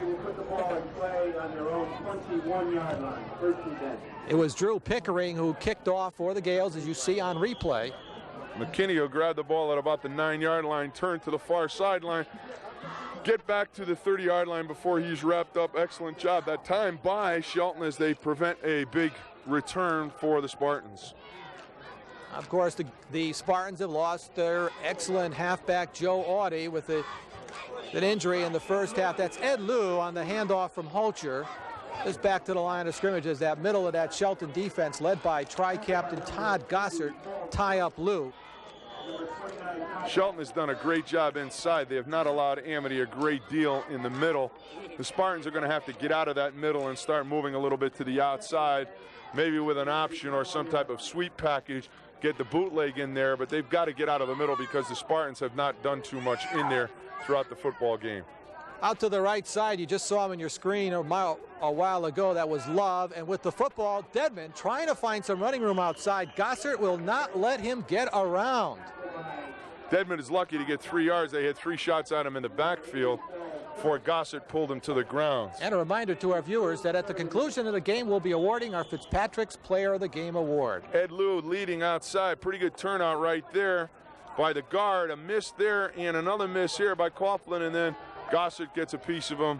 Will put the ball in play on their own 21-yard line, first and 10. It was Drew Pickering who kicked off for the Gales, as you see on replay. McKinney will grab the ball at about the 9-yard line, turn to the far sideline, get back to the 30-yard line before he's wrapped up. Excellent job that time by Shelton as they prevent a big return for the Spartans. Of course, the Spartans have lost their excellent halfback Joe Audie with an injury in the first half. That's Ed Liu on the handoff from Holcher. Just back to the line of scrimmage as that middle of that Shelton defense, led by tri-captain Todd Gossard, tie up Liu. Shelton has done a great job inside. They have not allowed Amity a great deal in the middle. The Spartans are going to have to get out of that middle and start moving a little bit to the outside, maybe with an option or some type of sweep package, get the bootleg in there, but they've got to get out of the middle because the Spartans have not done too much in there throughout the football game. Out to the right side, you just saw him on your screen a while ago. That was Love, and with the football, Dedman trying to find some running room outside. Gossard will not let him get around. Dedman is lucky to get 3 yards. They had 3 shots at him in the backfield before Gossard pulled him to the ground. And a reminder to our viewers that at the conclusion of the game, we'll be awarding our Fitzpatrick's Player of the Game award. Ed Liu leading outside. Pretty good turnout right there by the guard. A miss there and another miss here by Coughlin, and then Gossard gets a piece of him.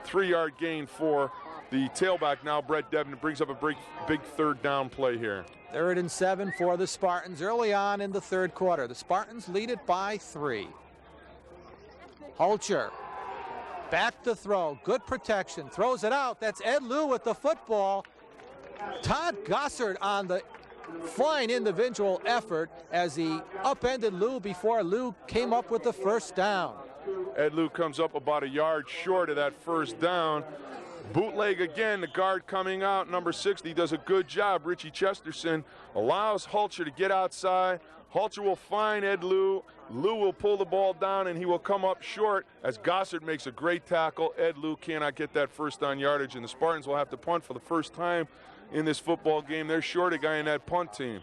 3-yard gain for the tailback now. Brett Dedman brings up a big 3rd down play here. 3rd and 7 for the Spartans early on in the 3rd quarter. The Spartans lead it by 3. Holcher back to throw. Good protection. Throws it out. That's Ed Liu with the football. Todd Gossard on the fine individual effort as he upended Liu before Liu came up with the 1st down. Ed Liu comes up about a yard short of that 1st down. Bootleg again, the guard coming out, number 60 does a good job. Richie Chesterson allows Holcher to get outside. Holcher will find Ed Liu. Liu will pull the ball down and he will come up short as Gossard makes a great tackle. Ed Liu cannot get that 1st down yardage, and the Spartans will have to punt for the first time in this football game. They're short a guy in that punt team.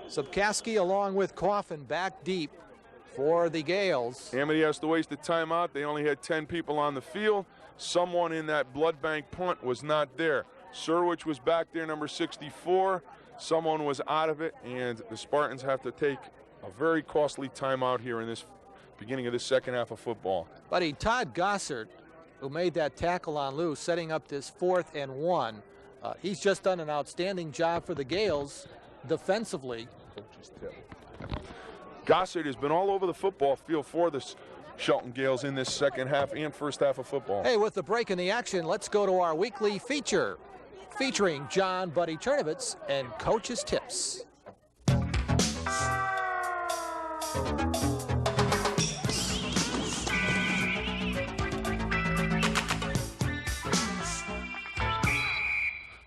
Subkaski along with Coffin back deep for the Gales. Amity has to waste a timeout. They only had 10 people on the field. Someone in that blood bank punt was not there. Surwich was back there, number 64. Someone was out of it, and the Spartans have to take a very costly timeout here in this beginning of the second half of football. Buddy, Todd Gossard, who made that tackle on Liu, setting up this 4th and 1. He's just done an outstanding job for the Gales defensively. Gossard has been all over the football field for the Shelton Gales in this second half and first half of football. Hey, with the break in the action, let's go to our weekly feature featuring John Buddy Chernovitz and Coach's Tips.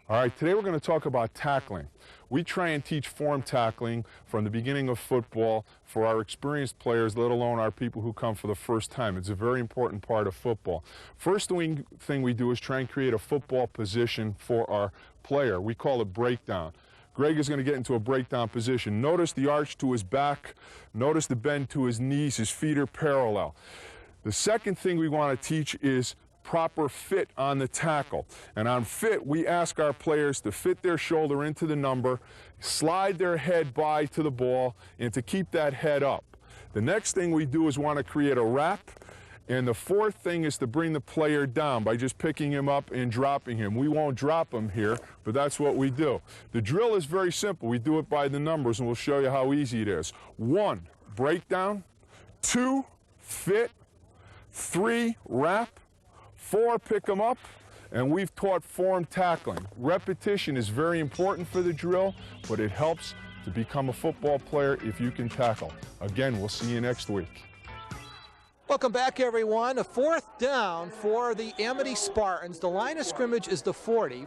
All right, today we're going to talk about tackling. We try and teach form tackling from the beginning of football for our experienced players, let alone our people who come for the first time. It's a very important part of football. First thing we do is try and create a football position for our player. We call it breakdown. Greg is going to get into a breakdown position. Notice the arch to his back. Notice the bend to his knees. His feet are parallel. The second thing we want to teach is proper fit on the tackle. And on fit, we ask our players to fit their shoulder into the number, slide their head by to the ball, and to keep that head up. The next thing we do is want to create a wrap. And the fourth thing is to bring the player down by just picking him up and dropping him. We won't drop him here, but that's what we do. The drill is very simple. We do it by the numbers, and we'll show you how easy it is. 1, breakdown. 2, fit. 3, wrap. 4, pick him up. And we've taught form tackling. Repetition is very important for the drill, but it helps to become a football player if you can tackle. Again, we'll see you next week. Welcome back, everyone. A 4th down for the Amity Spartans. The line of scrimmage is the 40.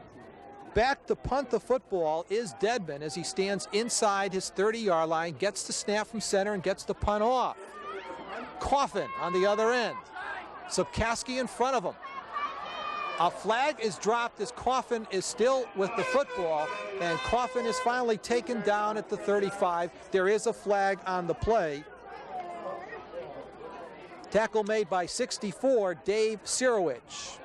Back to punt the football is Dedman as he stands inside his 30-yard line, gets the snap from center and gets the punt off. Coffin on the other end. Sopkowski in front of him. A flag is dropped as Coffin is still with the football, and Coffin is finally taken down at the 35. There is a flag on the play. Tackle made by 64, Dave Sirowich.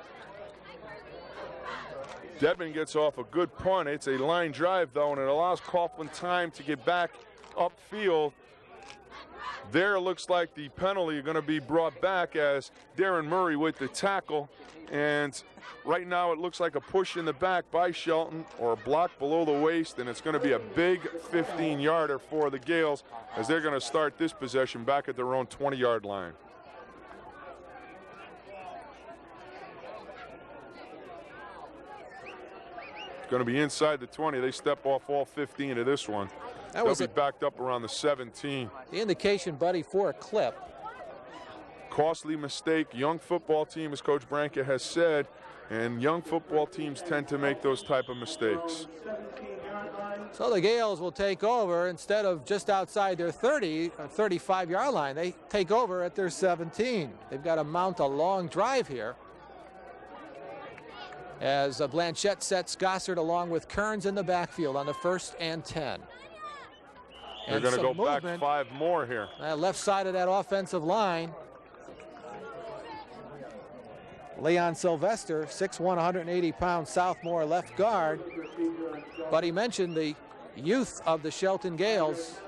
Dedman gets off a good punt. It's a line drive, though, and it allows Coughlin time to get back upfield. There looks like the penalty is going to be brought back as Darren Murray with the tackle. And right now it looks like a push in the back by Shelton or a block below the waist, and it's going to be a big 15-yarder for the Gales as they're going to start this possession back at their own 20-yard line. Going to be inside the 20. They step off all 15 of this one. They'll be backed up around the 17. The indication, buddy, for a clip. Costly mistake. Young football team, as Coach Branca has said, and young football teams tend to make those type of mistakes. So the Gales will take over instead of just outside their 30 or 35-yard line. They take over at their 17. They've got to mount a long drive here. As Blanchette sets Gossard along with Kearns in the backfield on the 1st and 10. They're going to go back 5 more here. Left side of that offensive line. Leon Sylvester, 6'1", 180-pound sophomore left guard. But he mentioned the youth of the Shelton Gales.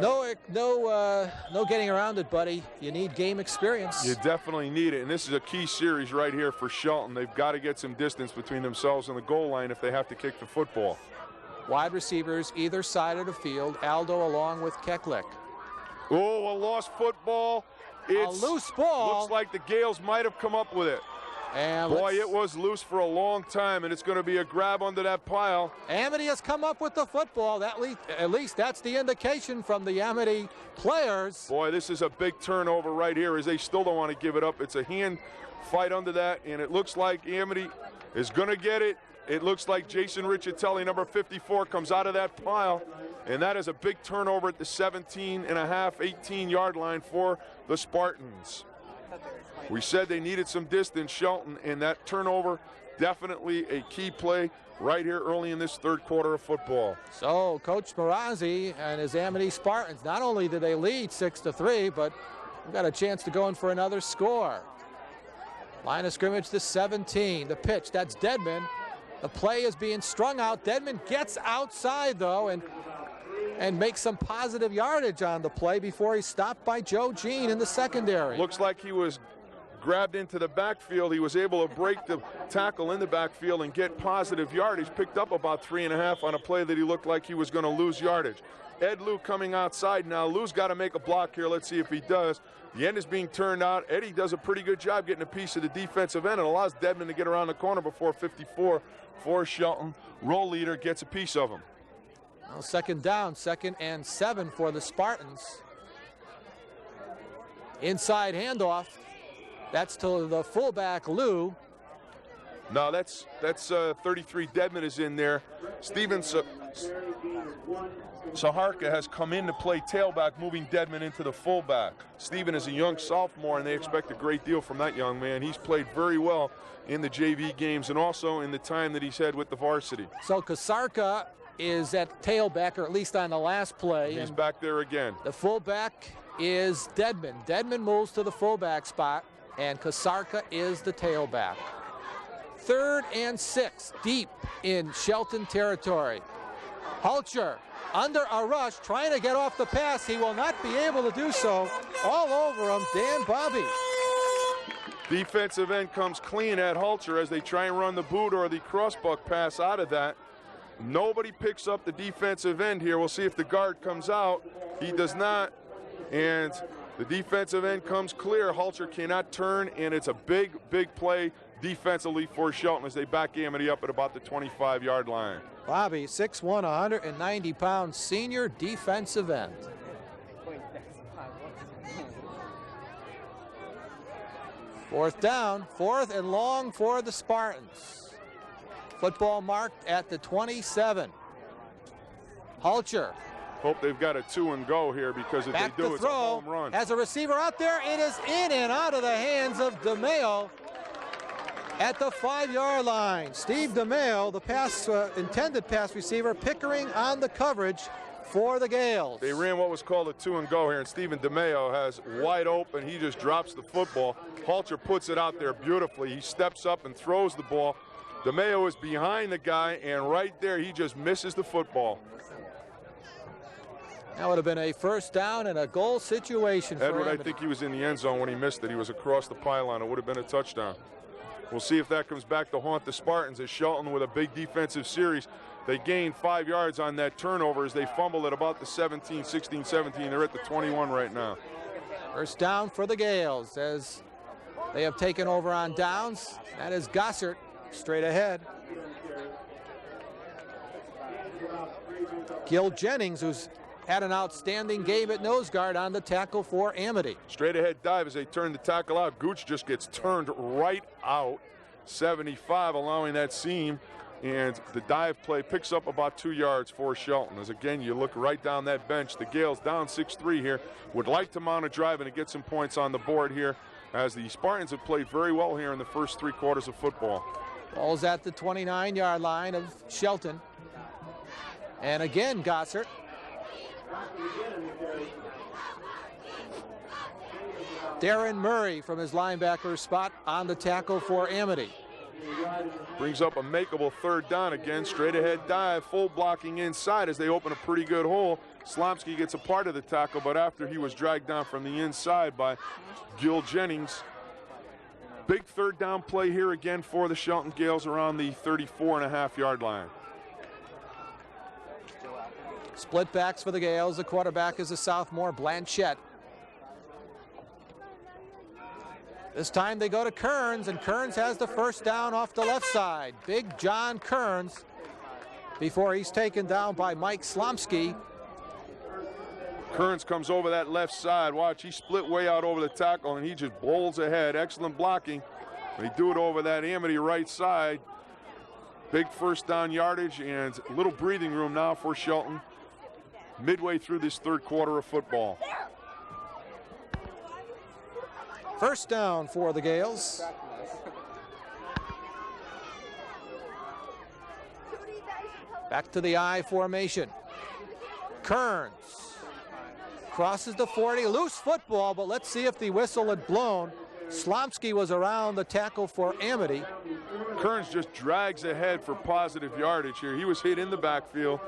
No getting around it, buddy. You need game experience. You definitely need it, and this is a key series right here for Shelton. They've got to get some distance between themselves and the goal line if they have to kick the football. Wide receivers either side of the field. Aldo along with Keklik. Oh, a lost football. It's a loose ball. Looks like the Gales might have come up with it. And boy, it was loose for a long time, and it's going to be a grab under that pile. Amity has come up with the football. At least that's the indication from the Amity players. Boy, this is a big turnover right here as they still don't want to give it up. It's a hand fight under that, and it looks like Amity is going to get it. It looks like Jason Riccitelli, number 54, comes out of that pile, and that is a big turnover at the 17.5, 18-yard line for the Spartans. We said they needed some distance, Shelton, and that turnover definitely a key play right here early in this 3rd quarter of football. So Coach Marazzi and his Amity Spartans, not only did they lead 6-3, but we've got a chance to go in for another score. Line of scrimmage to 17. The pitch, that's Dedman. The play is being strung out. Dedman gets outside, though, and makes some positive yardage on the play before he's stopped by Joe Jean in the secondary. Looks like he was grabbed into the backfield. He was able to break the tackle in the backfield and get positive yardage. Picked up about 3.5 on a play that he looked like he was going to lose yardage. Ed Lou coming outside now. Lou's got to make a block here. Let's see if he does. The end is being turned out. Eddie does a pretty good job getting a piece of the defensive end and allows Dedman to get around the corner before 54 for Shelton. Roll leader gets a piece of him. Well, 2nd down, 2nd and 7 for the Spartans. Inside handoff. That's to the fullback, Lou. No, that's 33. Dedman is in there. Steven Saharka has come in to play tailback, moving Dedman into the fullback. Steven is a young sophomore, and they expect a great deal from that young man. He's played very well in the JV games and also in the time that he's had with the varsity. So Kasarka is at tailback, or at least on the last play. He's back there again. The fullback is Dedman. Dedman moves to the fullback spot, and Kasarka is the tailback. 3rd and 6, deep in Shelton territory. Hulcher under a rush, trying to get off the pass. He will not be able to do so. All over him, Dan Bobby. Defensive end comes clean at Hulcher as they try and run the boot or the crossbuck pass out of that. Nobody picks up the defensive end here. We'll see if the guard comes out. He does not, and the defensive end comes clear. Hulcher cannot turn, and it's a big, big play defensively for Shelton as they back Amity up at about the 25-yard line. Bobby, 6'1", 190-pound senior defensive end. Fourth down, 4th and long for the Spartans. Football marked at the 27. Hulcher. Hope they've got a 2-and-go here, because if Back they do, to it's a throw. home run. As a receiver out there, it is in and out of the hands of DeMayo at the 5-yard line. Steve DeMayo, the intended pass receiver, Pickering on the coverage for the Gales. They ran what was called a 2-and-go here, and Stephen DeMayo has wide open. He just drops the football. Hulcher puts it out there beautifully. He steps up and throws the ball. DeMayo is behind the guy, and right there he just misses the football. That would have been a first down and a goal situation for Edward, Amity. I think he was in the end zone when he missed it. He was across the pylon. It would have been a touchdown. We'll see if that comes back to haunt the Spartans as Shelton, with a big defensive series, they gained 5 yards on that turnover as they fumbled at about the 17, 16, 17. They're at the 21 right now. First down for the Gales as they have taken over on downs. That is Gossert straight ahead. Gil Jennings, who's had an outstanding game at nose guard, on the tackle for Amity. Straight ahead dive as they turn the tackle out. Gooch just gets turned right out. 75, allowing that seam. And the dive play picks up about 2 yards for Shelton. As again, you look right down that bench. The Gales down 6-3 here. Would like to mount a drive and to get some points on the board here, as the Spartans have played very well here in the first 3 quarters of football. Ball's at the 29-yard line of Shelton. And again, Gossert. Darren Murray from his linebacker spot on the tackle for Amity. Brings up a makeable 3rd down again. Straight ahead dive, full blocking inside as they open a pretty good hole. Slomsky gets a part of the tackle, but after he was dragged down from the inside by Gil Jennings. Big 3rd down play here again for the Shelton Gales around the 34.5-yard line. Split backs for the Gales. The quarterback is a sophomore, Blanchette. This time they go to Kearns, and Kearns has the first down off the left side. Big John Kearns before he's taken down by Mike Slomsky. Kearns comes over that left side. Watch, he split way out over the tackle, and he just bowls ahead. Excellent blocking. They do it over that Amity right side. Big first down yardage and a little breathing room now for Shelton midway through this 3rd quarter of football. First down for the Gales. Back to the I formation. Kearns crosses the 40, loose football, but let's see if the whistle had blown. Slomsky was around the tackle for Amity. Kearns just drags ahead for positive yardage here. He was hit in the backfield.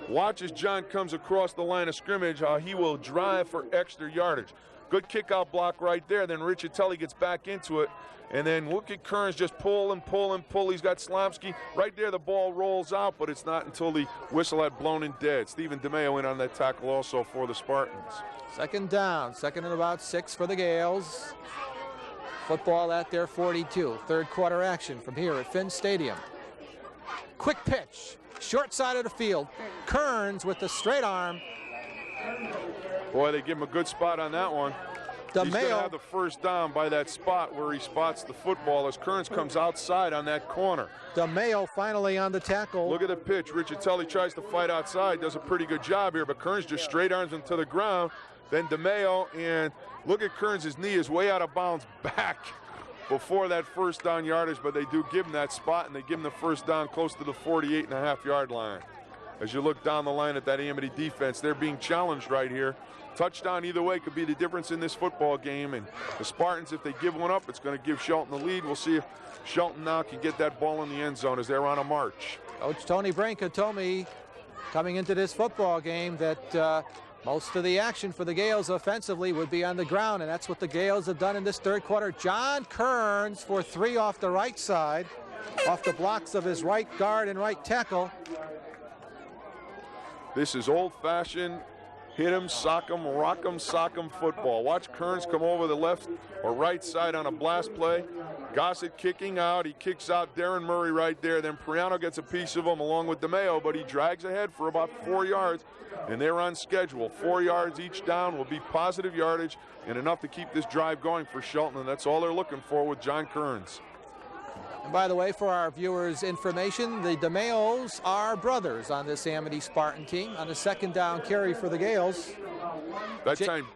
Watch as John comes across the line of scrimmage, how he will drive for extra yardage. Good kick-out block right there. Then Riccitelli gets back into it. And then look at Kearns just pull and pull and pull. He's got Slomsky. Right there, the ball rolls out, but it's not until the whistle had blown and dead. Stephen DeMayo in on that tackle also for the Spartans. Second down, 2nd and about 6 for the Gales. Football at their 42. 3rd quarter action from here at Finn Stadium. Quick pitch, short side of the field. Kearns with the straight arm. Boy, they give him a good spot on that one. He's going to DeMayo have the first down by that spot where he spots the football as Kearns comes outside on that corner. DeMayo finally on the tackle. Look at the pitch. Riccitelli tries to fight outside, does a pretty good job here, but Kearns just straight arms him to the ground. Then DeMayo, and look at Kearns, his knee is way out of bounds back before that first down yardage, but they do give him that spot, and they give him the first down close to the 48.5-yard line. As you look down the line at that Amity defense, they're being challenged right here. touchdown either way could be the difference in this football game. And the Spartans, if they give one up, it's going to give Shelton the lead. We'll see if Shelton now can get that ball in the end zone as they're on a march. Coach Tony Brinka told me coming into this football game that most of the action for the Gales offensively would be on the ground, and that's what the Gales have done in this third quarter. John Kearns for 3 off the right side, off the blocks of his right guard and right tackle. This is old-fashioned hit 'em, sock 'em, rock 'em, sock 'em football. Watch Kearns come over the left or right side on a blast play. Gossett kicking out. He kicks out Darren Murray right there. Then Priano gets a piece of him along with DeMeo, but he drags ahead for about 4 yards, and they're on schedule. 4 yards each down will be positive yardage and enough to keep this drive going for Shelton, and that's all they're looking for with John Kearns. And by the way, for our viewers' information, the DeMeos are brothers on this Amity Spartan team. On the second down carry for the Gales, That time,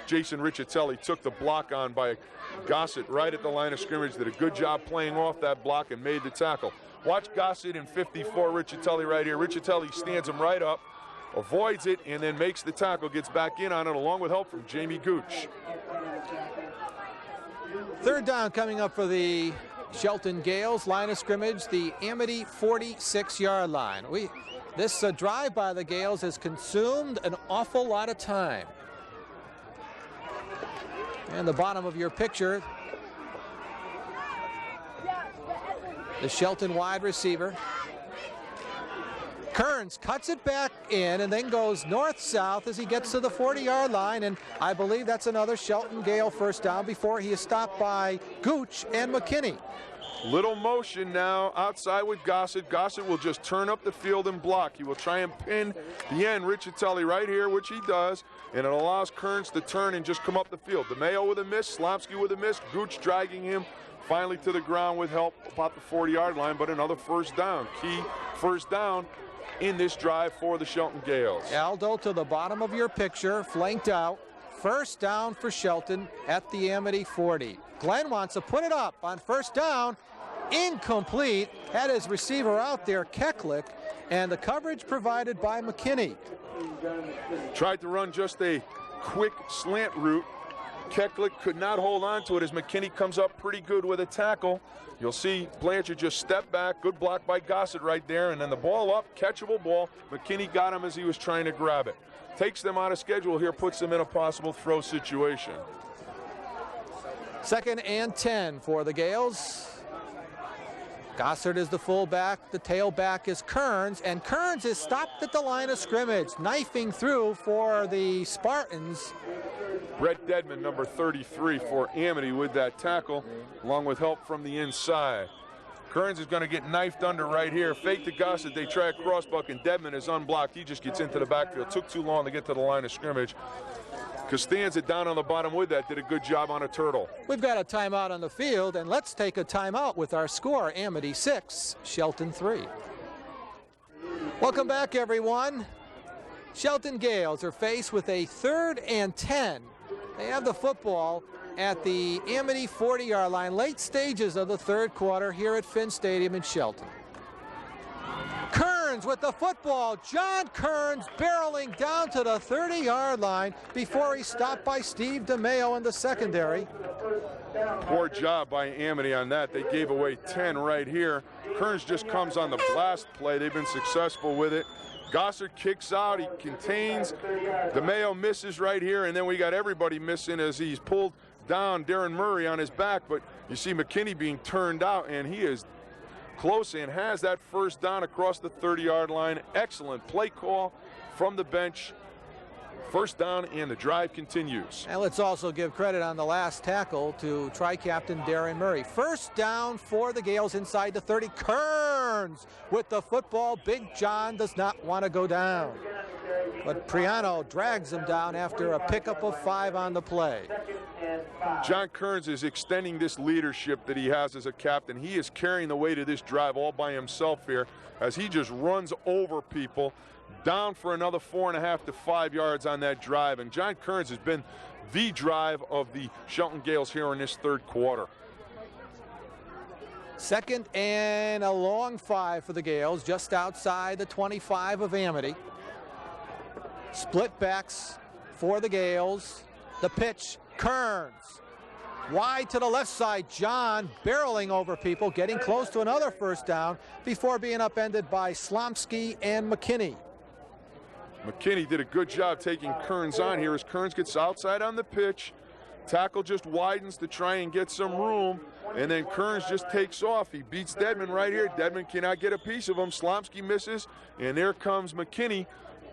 Jason Riccitelli took the block on by Gossett right at the line of scrimmage, did a good job playing off that block and made the tackle. Watch Gossett in 54, Riccitelli right here. Riccitelli stands him right up, avoids it, and then makes the tackle, gets back in on it along with help from Jamie Gooch. third down coming up for the Shelton Gales. Line of scrimmage, the Amity 46-yard line. This drive by the Gales has consumed an awful lot of time. And the bottom of your picture, the Shelton wide receiver. Kearns cuts it back in and then goes north-south as he gets to the 40-yard line, and I believe that's another Shelton Gale first down before he is stopped by Gooch and McKinney. Little motion now outside with Gossett. Gossett will just turn up the field and block. He will try and pin the end, Riccitelli right here, which he does, and it allows Kearns to turn and just come up the field. DeMeo with a miss, Slomsky with a miss, Gooch dragging him finally to the ground with help about the 40-yard line, but another first down. Key first down in this drive for the Shelton Gales. Aldo to the bottom of your picture, flanked out. First down for Shelton at the Amity 40. Glenn wants to put it up on first down. Incomplete. Had his receiver out there, Keklik, and the coverage provided by McKinney. Tried to run just a quick slant route. Keklik could not hold on to it as McKinney comes up pretty good with a tackle. You'll see Blanchard just step back. Good block by Gossett right there. And then the ball up, catchable ball. McKinney got him as he was trying to grab it. Takes them out of schedule here, puts them in a possible throw situation. 2nd and 10 for the Gales. Gossett is the fullback. The tailback is Kearns, and Kearns is stopped at the line of scrimmage, knifing through for the Spartans. Brett Dedman, number 33 for Amity with that tackle, along with help from the inside. Kearns is going to get knifed under right here. Fake to Gossett. They try a crossbuck, and Dedman is unblocked. He just gets into the backfield. Took too long to get to the line of scrimmage. Costanza down on the bottom with that. Did a good job on a turtle. We've got a timeout on the field, and let's take a timeout with our score. Amity 6, Shelton 3. Welcome back, everyone. Shelton Gales are faced with a 3rd and 10. They have the football at the Amity 40-yard line, late stages of the third quarter here at Finn Stadium in Shelton. Kearns with the football. John Kearns barreling down to the 30-yard line before he's stopped by Steve DeMeo in the secondary. Poor job by Amity on that. They gave away 10 right here. Kearns just comes on the blast play. They've been successful with it. Gossett kicks out. He contains. DeMeo misses right here, and then we got everybody missing as he's pulled down Darren Murray on his back. But you see McKinney being turned out, and he is close and has that first down across the 30-yard line. Excellent play call from the bench. First down, and the drive continues. And let's also give credit on the last tackle to tri-captain Darren Murray. First down for the Gales inside the 30. Kearns with the football. Big John does not want to go down, but Priano drags him down after a pickup of 5 on the play. John Kearns is extending this leadership that he has as a captain. He is carrying the weight of this drive all by himself here as he just runs over people. Down for another 4.5 to 5 yards on that drive. And John Kearns has been the drive of the Shelton Gales here in this third quarter. 2nd and a long 5 for the Gales, just outside the 25 of Amity. Split backs for the Gales. The pitch, Kearns. Wide to the left side, John barreling over people, getting close to another first down before being upended by Slomsky and McKinney. McKinney did a good job taking Kearns on here as Kearns gets outside on the pitch. Tackle just widens to try and get some room, and then Kearns just takes off. He beats Dedman right here. Dedman cannot get a piece of him. Slomsky misses, and there comes McKinney.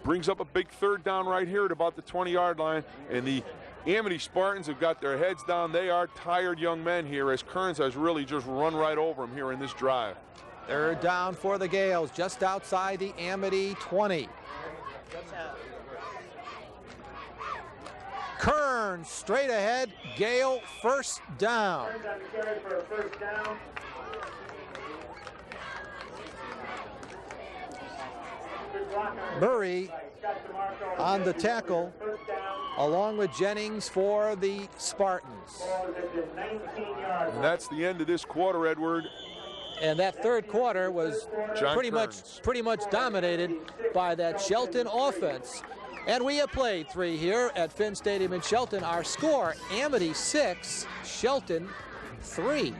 Brings up a big third down right here at about the 20-yard line, and the Amity Spartans have got their heads down. They are tired young men here as Kearns has really just run right over them here in this drive. Third down for the Gales, just outside the Amity 20. Kearns straight ahead, Gale first down. Murray on the tackle, along with Jennings for the Spartans. And that's the end of this quarter, Edward. And that third quarter was pretty much dominated by that Shelton offense. And we have played 3 here at Finn Stadium in Shelton. Our score, Amity 6, Shelton 3.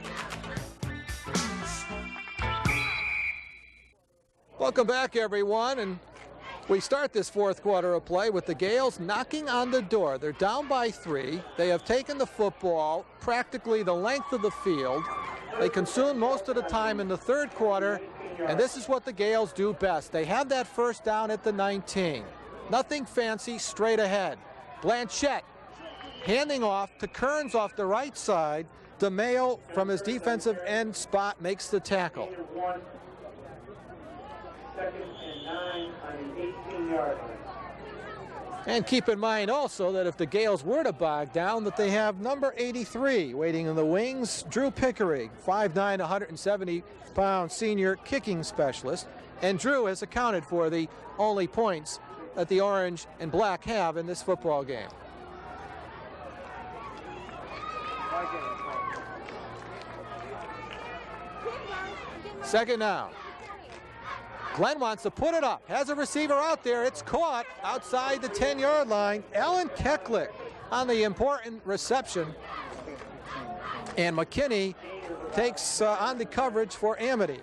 Welcome back, everyone. And we start this fourth quarter of play with the Gales knocking on the door. They're down by 3. They have taken the football practically the length of the field. They consumed most of the time in the third quarter, and this is what the Gales do best. They have that first down at the 19. Nothing fancy, straight ahead. Blanchette handing off to Kearns off the right side. DeMeo from his defensive end spot makes the tackle. 2nd and 9 on the 18-yard line. And keep in mind also that if the Gales were to bog down, that they have number 83 waiting in the wings, Drew Pickering, 5'9", 170-pound senior kicking specialist. And Drew has accounted for the only points that the orange and black have in this football game. Second down. Glenn wants to put it up. Has a receiver out there. It's caught outside the 10-yard line. Alan Keklik on the important reception. And McKinney takes on the coverage for Amity.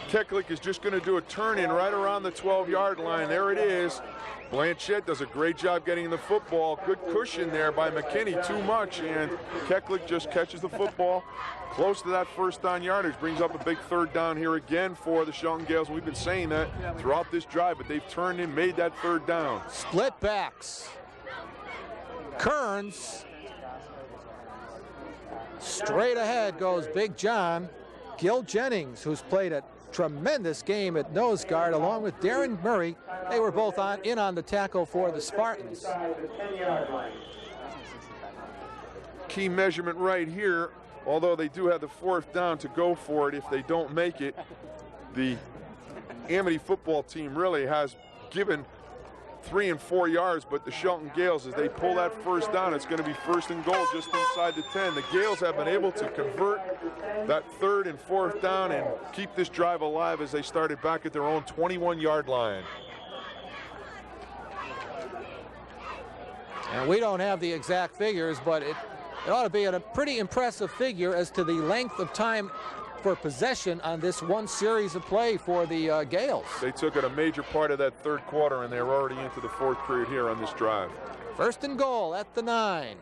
Keklik is just going to do a turn-in right around the 12-yard line. There it is. Blanchette does a great job getting the football. Good cushion there by McKinney, too much, and Keklik just catches the football close to that first down yardage. Brings up a big third down here again for the Shelton Gales. We've been saying that throughout this drive, but they've turned in, made that third down. Split backs. Kearns. Straight ahead goes Big John. Gil Jennings, who's played a tremendous game at nose guard, along with Darren Murray. They were both in on the tackle for the Spartans. Key measurement right here, although they do have the fourth down to go for it if they don't make it. The Amity football team really has given 3 and 4 yards, but the Shelton Gales, as they pull that first down, it's going to be first and goal just inside the 10. The Gales have been able to convert that third and fourth down and keep this drive alive as they started back at their own 21-yard line. And we don't have the exact figures, but it ought to be a pretty impressive figure as to the length of time for possession on this one series of play for the Gales. They took it a major part of that third quarter, and they're already into the fourth period here on this drive. First and goal at the 9.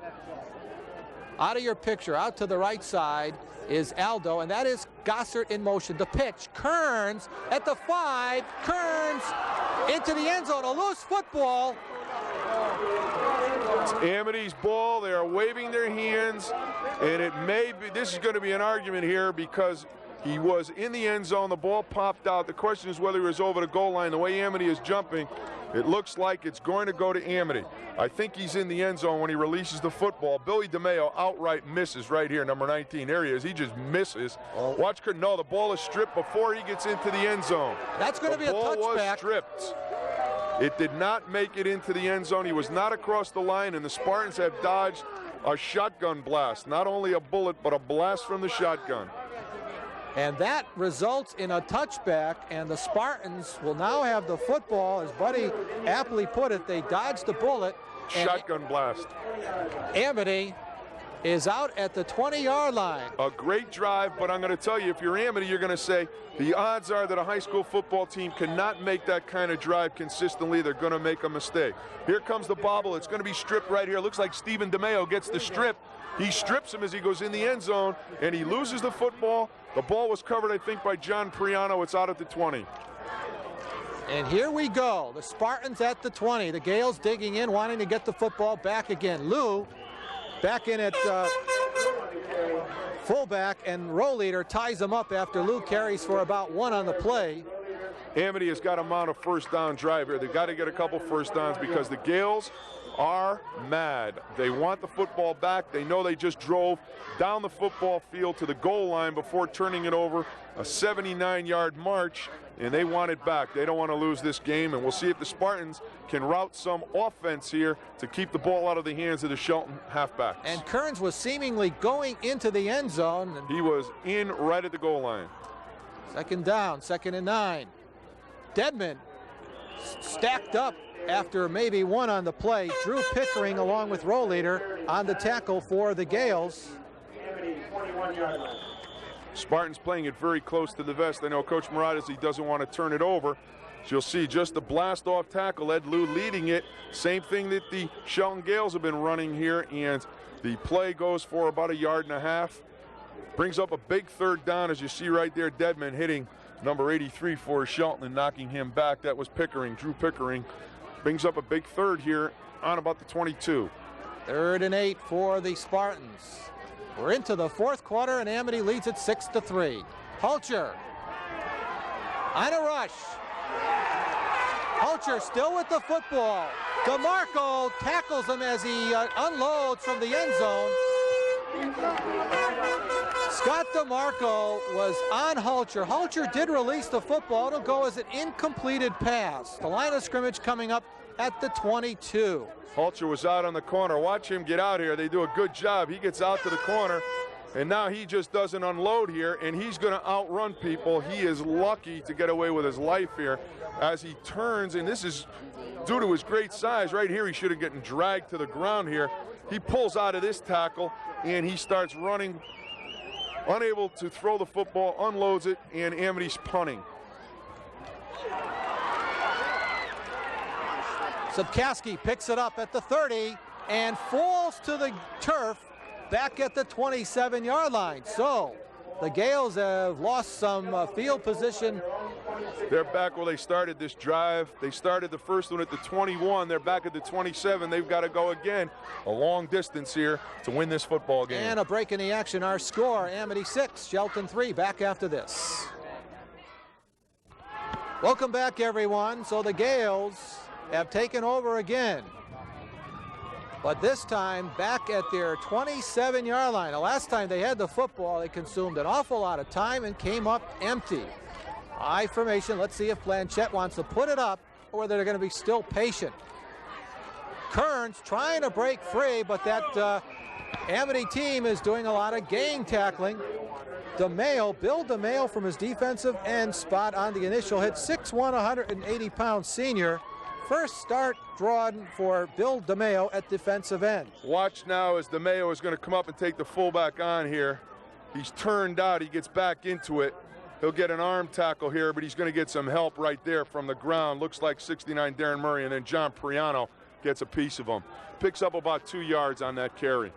Out of your picture, out to the right side is Aldo, and that is Gossert in motion. The pitch, Kearns at the 5. Kearns into the end zone, a loose football. It's Amity's ball. They are waving their hands, and it may be, this is going to be an argument here because he was in the end zone. The ball popped out. The question is whether he was over the goal line. The way Amity is jumping, it looks like it's going to go to Amity. I think he's in the end zone when he releases the football. Billy DeMeo outright misses right here, number 19. There he is. He just misses. Watch, no, the ball is stripped before he gets into the end zone. That's going to be a touchback. The ball was stripped. It did not make it into the end zone. He was not across the line, and the Spartans have dodged a shotgun blast. Not only a bullet, but a blast from the shotgun. And that results in a touchback, and the Spartans will now have the football. As Buddy aptly put it, they dodged the bullet. Shotgun blast. Amity is out at the 20-yard line. A great drive, but I'm going to tell you, if you're Amity, you're going to say the odds are that a high school football team cannot make that kind of drive consistently. They're going to make a mistake. Here comes the bobble. It's going to be stripped right here. Looks like Stephen DeMeo gets the strip. He strips him as he goes in the end zone, and he loses the football. The ball was covered, I think, by John Priano. It's out at the 20. And here we go. The Spartans at the 20. The Gales digging in, wanting to get the football back again. Lou back in at fullback, and roll leader ties them up after Lou carries for about 1 on the play. Amity has got to mount a first down drive here. They've got to get a couple first downs because the Gales are mad. They want the football back. They know they just drove down the football field to the goal line before turning it over, a 79-yard march, and they want it back. They don't want to lose this game, and we'll see if the Spartans can route some offense here to keep the ball out of the hands of the Shelton halfbacks. And Kearns was seemingly going into the end zone. He was in right at the goal line. Second down, 2nd and 9. Dedman stacked up after maybe 1 on the play. Drew Pickering along with roll leader on the tackle for the Gales. Spartans playing it very close to the vest. I know Coach Muratis, he doesn't want to turn it over. So you'll see just the blast off tackle, Ed Lou leading it. Same thing that the Shelton Gales have been running here, and the play goes for about 1.5 yards. Brings up a big 3rd down, as you see right there. Dedman hitting number 83 for Shelton and knocking him back. That was Pickering, Drew Pickering. Brings up a big 3rd here on about the 22. 3rd and 8 for the Spartans. We're into the 4th quarter, and Amity leads it 6-3. Hulcher on a rush. Hulcher still with the football. DeMarco tackles him as he unloads from the end zone. Scott DeMarco was on Hulcher. Hulcher did release the football. It'll go as an incompleted pass. The line of scrimmage coming up at the 22. Hulcher was out on the corner. Watch him get out here. They do a good job. He gets out to the corner, and now he just doesn't unload here, and he's going to outrun people. He is lucky to get away with his life here as he turns, and this is due to his great size. Right here, he should have gotten dragged to the ground here. He pulls out of this tackle, and he starts running, unable to throw the football, unloads it, and Amity's punting. Subkaski picks it up at the 30 and falls to the turf back at the 27-yard line. So the Gales have lost some field position. They're back where they started this drive. They started the first one at the 21. They're back at the 27. They've got to go again a long distance here to win this football game. And a break in the action. Our score, Amity 6, Shelton 3. Back after this. Welcome back, everyone. So the Gales have taken over again, but this time back at their 27-yard line. The last time they had the football, they consumed an awful lot of time and came up empty. High formation. Let's see if Blanchette wants to put it up or whether they're going to be still patient. Kearns trying to break free, but that Amity team is doing a lot of gang tackling. DeMeo, Bill DeMeo from his defensive end spot on the initial hit. 6'1", 180-pound senior. First start drawn for Bill DeMeo at defensive end. Watch now as DeMeo is going to come up and take the fullback on here. He's turned out. He gets back into it. He'll get an arm tackle here, but he's going to get some help right there from the ground. Looks like 69 Darren Murray, and then John Priano gets a piece of him. Picks up about 2 yards on that carry.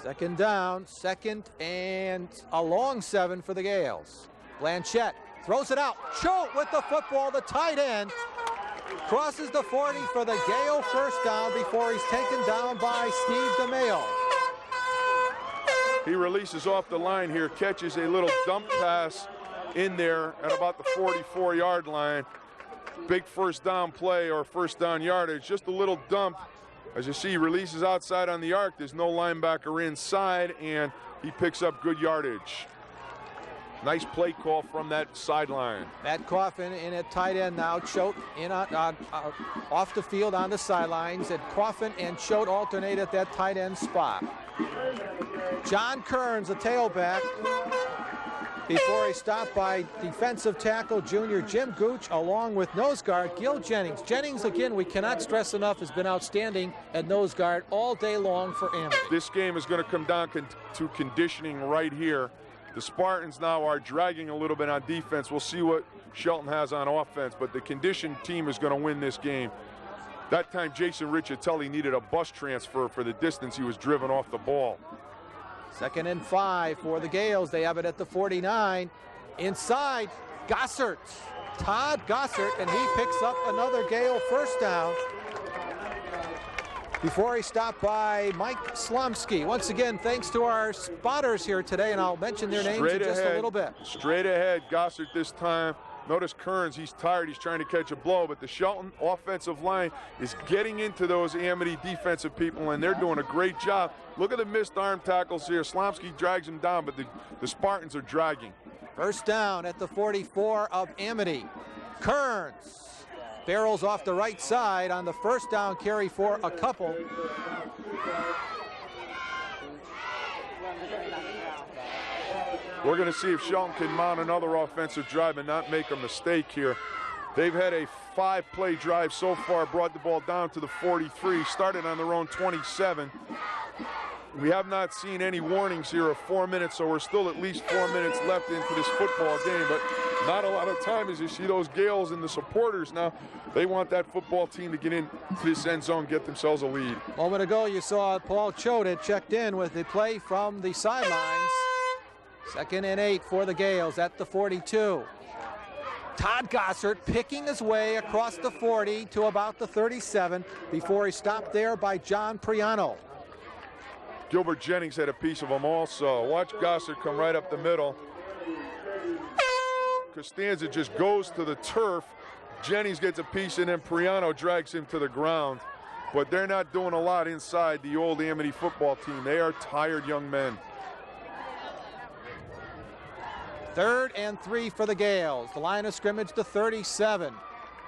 2nd down, 2nd and a long 7 for the Gales. Blanchette throws it out. Choate with the football, the tight end. Crosses the 40 for the Gale first down before he's taken down by Steve DeMeo. He releases off the line here, catches a little dump pass in there at about the 44-yard line. Big first down play or first down yardage, just a little dump. As you see, he releases outside on the arc. There's no linebacker inside, and he picks up good yardage. Nice play call from that sideline. Matt Coffin in at tight end now. Choate in off the field on the sidelines. And Coffin and Choate alternate at that tight end spot. John Kearns, the tailback. before he's stopped by defensive tackle junior Jim Gooch along with nose guard Gil Jennings. Jennings, again, we cannot stress enough, has been outstanding at nose guard all day long for Amity. This game is going to come down to conditioning right here. The Spartans now are dragging a little bit on defense. We'll see what Shelton has on offense, but the conditioned team is going to win this game. That time, Jason Riccitelli needed a bus transfer for the distance he was driven off the ball. 2nd and 5 for the Gales. They have it at the 49. Inside, Gossert. Todd Gossert, and he picks up another Gale first down before he stopped by Mike Slomski. Once again, thanks to our spotters here today, and I'll mention their names in just a little bit. Straight ahead, Gossert this time. Notice Kearns, he's tired, he's trying to catch a blow, but the Shelton offensive line is getting into those Amity defensive people, and they're doing a great job. Look at the missed arm tackles here. Slomski drags him down, but the Spartans are dragging. First down at the 44 of Amity. Kearns barrels off the right side on the first down carry for a couple. We're going to see if Shelton can mount another offensive drive and not make a mistake here. They've had a 5-play drive so far, brought the ball down to the 43, started on their own 27. We have not seen any warnings here of 4 minutes, so we're still at least 4 minutes left into this football game, but not a lot of time as you see those Gales and the supporters now. They want that football team to get into this end zone, get themselves a lead. A moment ago, you saw Paul Choate checked in with the play from the sidelines. 2nd and 8 for the Gales at the 42. Todd Gossert picking his way across the 40 to about the 37 before he stopped there by John Priano. Gilbert Jennings had a piece of him also. Watch Gossert come right up the middle. Costanza just goes to the turf. Jennings gets a piece, and then Priano drags him to the ground. But they're not doing a lot inside the old Amity football team. They are tired young men. 3rd and 3 for the Gales. The line of scrimmage, the 37.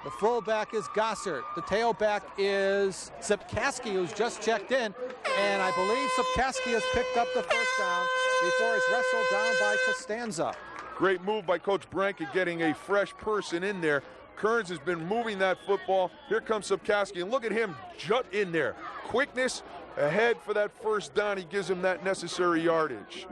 The fullback is Gossert. The tailback is Zipkaski, who's just checked in. And I believe Zipkaski has picked up the first down before it's wrestled down by Costanza. Great move by Coach Branca getting a fresh person in there. Kearns has been moving that football. Here comes Zipkaski, and look at him jut in there. Quickness ahead for that first down. He gives him that necessary yardage.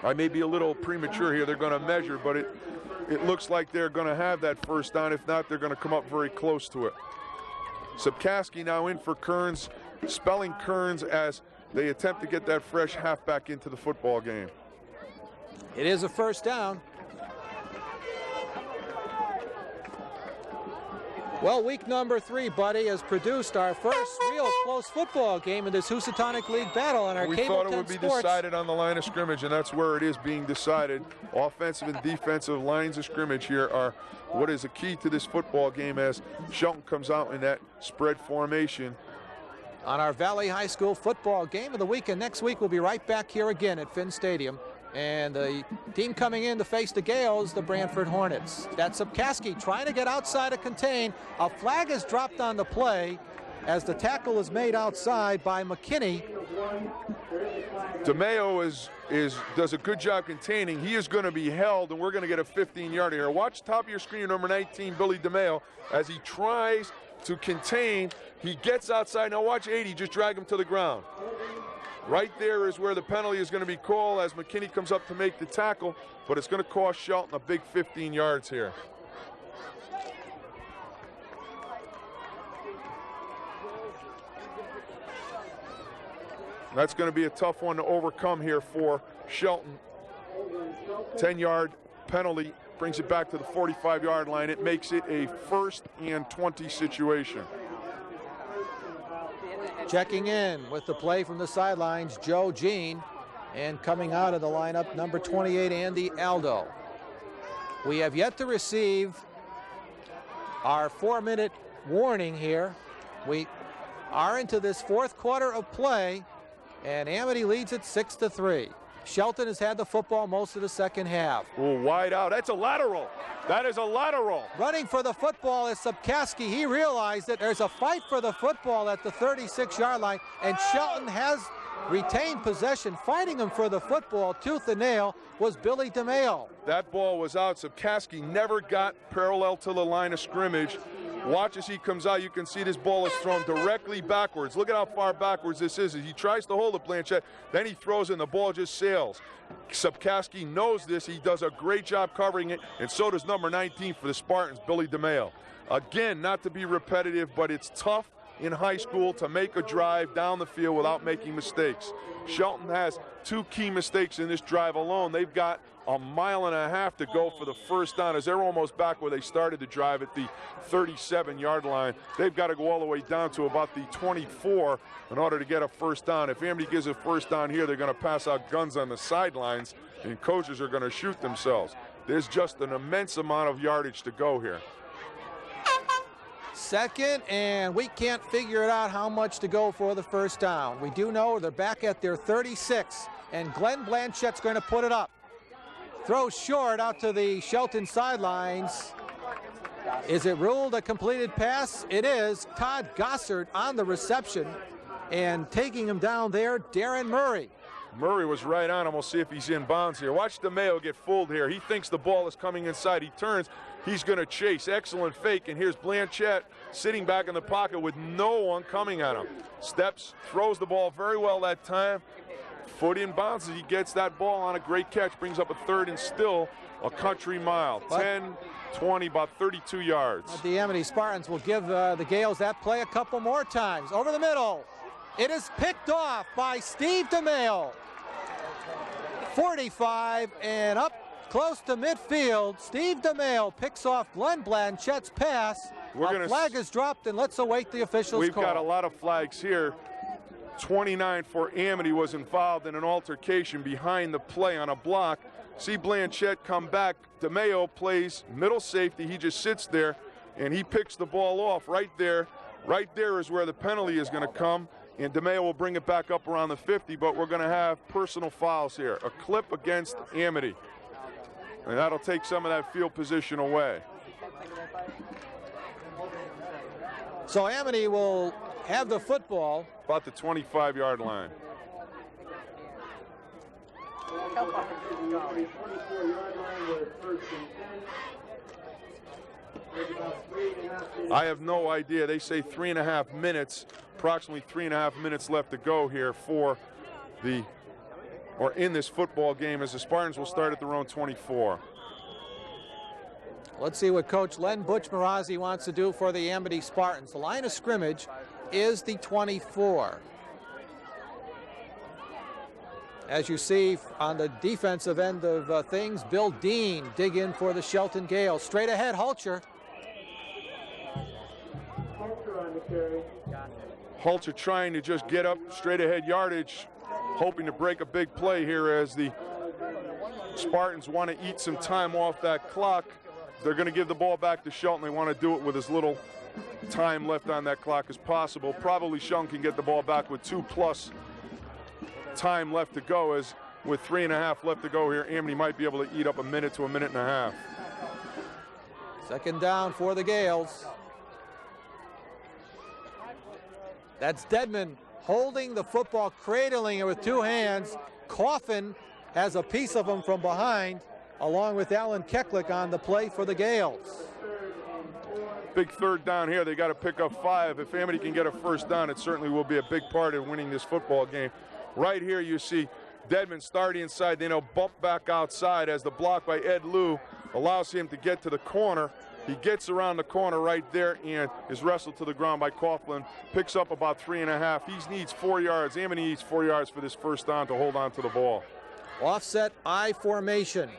I may be a little premature here. They're going to measure, but it looks like they're going to have that first down. If not, they're going to come up very close to it. Zipkaski now in for Kearns, spelling Kearns as they attempt to get that fresh halfback into the football game. It is a first down. Well, week number 3, buddy, has produced our first real close football game in this Housatonic League battle on our We Cable thought it 10 would be Sports. decided on the line of scrimmage, and that's where it is being decided. Offensive and defensive lines of scrimmage here are what is a key to this football game as Shelton comes out in that spread formation. On our Valley High School football game of the week, and next week we'll be right back here again at Finn Stadium. And the team coming in to face the Gales, the Brantford Hornets. That's Zipkaski trying to get outside to contain. A flag is dropped on the play as the tackle is made outside by McKinney. DeMeo does a good job containing. He is going to be held, and we're going to get a 15-yarder here. Watch top of your screen, number 19, Billy DeMeo, as he tries to contain. He gets outside. Now watch 80 just drag him to the ground. Right there is where the penalty is going to be called as McKinney comes up to make the tackle, but it's going to cost Shelton a big 15 yards here. That's going to be a tough one to overcome here for Shelton. 10-yard penalty brings it back to the 45-yard line. It makes it a 1st and 20 situation. Checking in with the play from the sidelines, Joe Jean, and coming out of the lineup, number 28, Andy Aldo. We have yet to receive our 4-minute warning here. We are into this 4th quarter of play, and Amity leads it 6-3. Shelton has had the football most of the second half. Oh, wide out. That's a lateral. That is a lateral. Running for the football is Zipkaski. He realized that there's a fight for the football at the 36-yard line, and Shelton has retained possession, fighting him for the football tooth and nail, was Billy DeMeo. That ball was out. Sapkowski never got parallel to the line of scrimmage. Watch as he comes out. You can see this ball is thrown directly backwards. Look at how far backwards this is. He tries to hold it, Blanchett. Then he throws it, and the ball just sails. Sapkowski knows this. He does a great job covering it, and so does number 19 for the Spartans, Billy DeMeo. Again, not to be repetitive, but it's tough in high school to make a drive down the field without making mistakes. Shelton has 2 key mistakes in this drive alone. They've got a mile and a half to go for the first down as they're almost back where they started the drive at the 37-yard line. They've got to go all the way down to about the 24 in order to get a first down. If Amity gives a first down here, they're going to pass out guns on the sidelines, and coaches are going to shoot themselves. There's just an immense amount of yardage to go here. Second, and we can't figure it out how much to go for the first down. We do know they're back at their 36, and Glenn Blanchett's going to put it up. Throw short out to the Shelton sidelines. Is it ruled a completed pass? It is. Todd Gossard on the reception, and taking him down there, Darren Murray. Murray was right on him. We'll see if he's in bounds here. Watch DeMeo get fooled here. He thinks the ball is coming inside. He turns. He's going to chase. Excellent fake. And here's Blanchett sitting back in the pocket with no one coming at him. Steps, throws the ball very well that time. Foot in bounds as he gets that ball on a great catch. Brings up a third and still a country mile. 10, 20, about 32 yards. The Amity Spartans will give the Gales that play a couple more times. Over the middle. It is picked off by Steve DeMeo. 45 and up close to midfield. Steve DeMeo picks off Glenn Blanchett's pass. A flag is dropped, and let's await the officials' We've call. got a lot of flags here. 29 for Amity was involved in an altercation behind the play on a block. See Blanchett come back. DeMeo plays middle safety. He just sits there, and he picks the ball off right there. Right there is where the penalty is going to come. And DeMeo will bring it back up around the 50, but we're going to have personal fouls here. A clip against Amity. And that'll take some of that field position away. So Amity will have the football. About the 25-yard line. I have no idea. They say 3.5 minutes. Approximately 3.5 minutes left to go here for in this football game, as the Spartans will start at their own 24. Let's see what Coach Len Butch-Marazzi wants to do for the Amity Spartans. The line of scrimmage is the 24. As you see on the defensive end of things, Bill Dean dig in for the Shelton Gales. Straight ahead, Hulcher. Hulcher trying to just get up straight ahead yardage, hoping to break a big play here as the Spartans want to eat some time off that clock. They're going to give the ball back to Shelton. They want to do it with as little time left on that clock as possible. Probably Shelton can get the ball back with 2+ time left to go, as with 3.5 left to go here, Amity might be able to eat up a minute to a minute and a half. Second down for the Gales. That's Dedman holding the football, cradling it with 2 hands. Coffin has a piece of him from behind, along with Alan Keklik on the play for the Gales. Big third down here. They got to pick up 5. If Amity can get a first down, it certainly will be a big part of winning this football game. Right here you see Dedman starting inside, then he'll bump back outside as the block by Ed Liu allows him to get to the corner. He gets around the corner right there and is wrestled to the ground by Coughlin. Picks up about 3.5. He needs 4 yards. Amity needs 4 yards for this first down to hold on to the ball. Offset I formation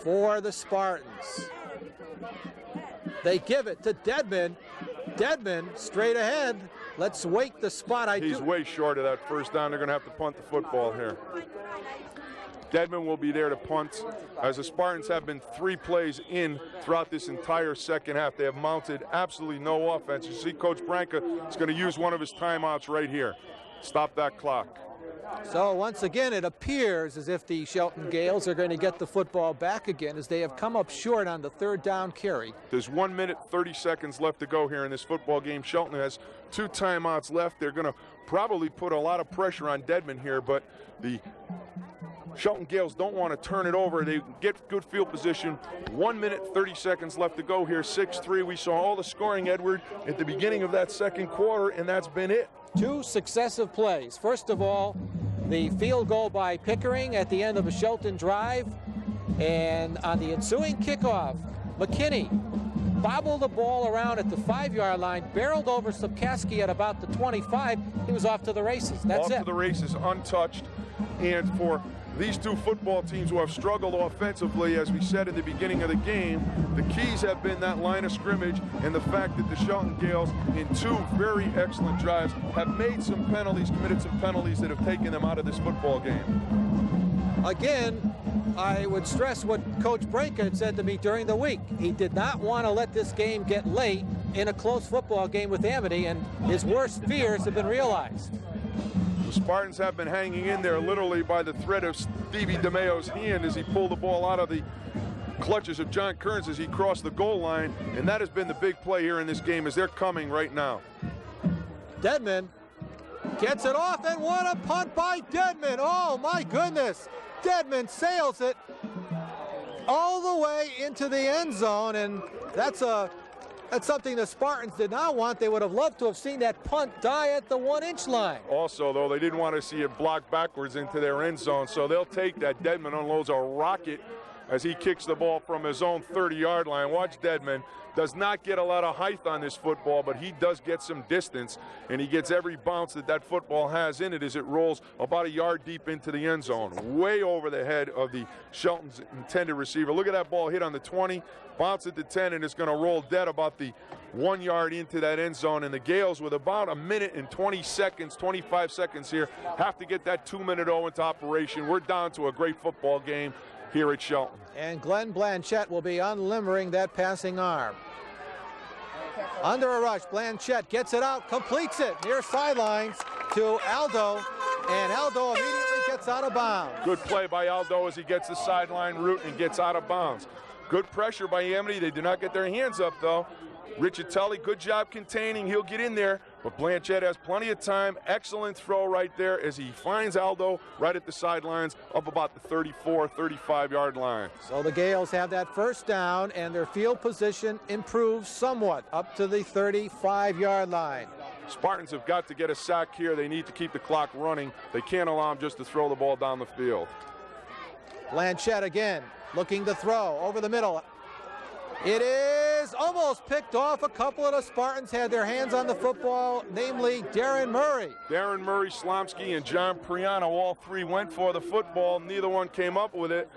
for the Spartans. They give it to Dedman. Dedman straight ahead. Let's wait the spot. He's way short of that first down. They're going to have to punt the football here. Dedman will be there to punt, as the Spartans have been 3 plays in throughout this entire second half. They have mounted absolutely no offense. You see Coach Branca is going to use one of his timeouts right here. stop that clock. So once again, it appears as if the Shelton Gales are going to get the football back again as they have come up short on the third down carry. There's 1 minute, 30 seconds left to go here in this football game. Shelton has 2 timeouts left. They're going to probably put a lot of pressure on Dedman here, but the Shelton Gales don't want to turn it over. They get good field position. 1 minute, 30 seconds left to go here. 6-3. We saw all the scoring, Edward, at the beginning of that second quarter, and that's been it. 2 successive plays. First of all, the field goal by Pickering at the end of a Shelton drive. And on the ensuing kickoff, McKinney bobbled the ball around at the 5-yard line, barreled over Subkaski at about the 25. He was off to the races. That's it. Off to the races, untouched. And for these 2 football teams who have struggled offensively, as we said in the beginning of the game, the keys have been that line of scrimmage and the fact that the Shelton Gales, in 2 very excellent drives, have made some penalties, committed some penalties that have taken them out of this football game. Again, I would stress what Coach Branca had said to me during the week. He did not want to let this game get late in a close football game with Amity, and his worst fears have been realized. The Spartans have been hanging in there literally by the thread of Stevie DeMayo's hand as he pulled the ball out of the clutches of John Kearns as he crossed the goal line, and that has been the big play here in this game as they're coming right now. Dedman gets it off, and what a punt by Dedman. Oh my goodness. Dedman sails it all the way into the end zone, and that's something the Spartans did not want. They would have loved to have seen that punt die at the 1-inch line. Also, though, they didn't want to see it blocked backwards into their end zone, so they'll take that. Dedman unloads a rocket as he kicks the ball from his own 30-yard line. Watch Dedman. Does not get a lot of height on this football, but he does get some distance, and he gets every bounce that football has in it as it rolls about a yard deep into the end zone, way over the head of the Shelton's intended receiver. Look at that ball hit on the 20, bounce at the 10, and it's going to roll dead about the 1 yard into that end zone. And the Gales, with about 1 minute and 20 seconds, 25 seconds here, have to get that 2-minute into operation. We're down to a great football game here at Shelton. And Glenn Blanchette will be unlimbering that passing arm. Under a rush, Blanchette gets it out, completes it near sidelines to Aldo, and Aldo immediately gets out of bounds. Good play by Aldo as he gets the sideline route and gets out of bounds. Good pressure by Amity. They do not get their hands up, though. Richatelli, good job containing. He'll get in there, but Blanchette has plenty of time. Excellent throw right there as he finds Aldo right at the sidelines up about the 34, 35-yard line. So the Gales have that first down, and their field position improves somewhat up to the 35-yard line. Spartans have got to get a sack here. They need to keep the clock running. They can't allow them just to throw the ball down the field. Blanchette again, looking to throw over the middle. It is almost picked off. A couple of the Spartans had their hands on the football, namely Darren Murray. Darren Murray, Slomsky, and John Priano, all 3 went for the football. Neither one came up with it.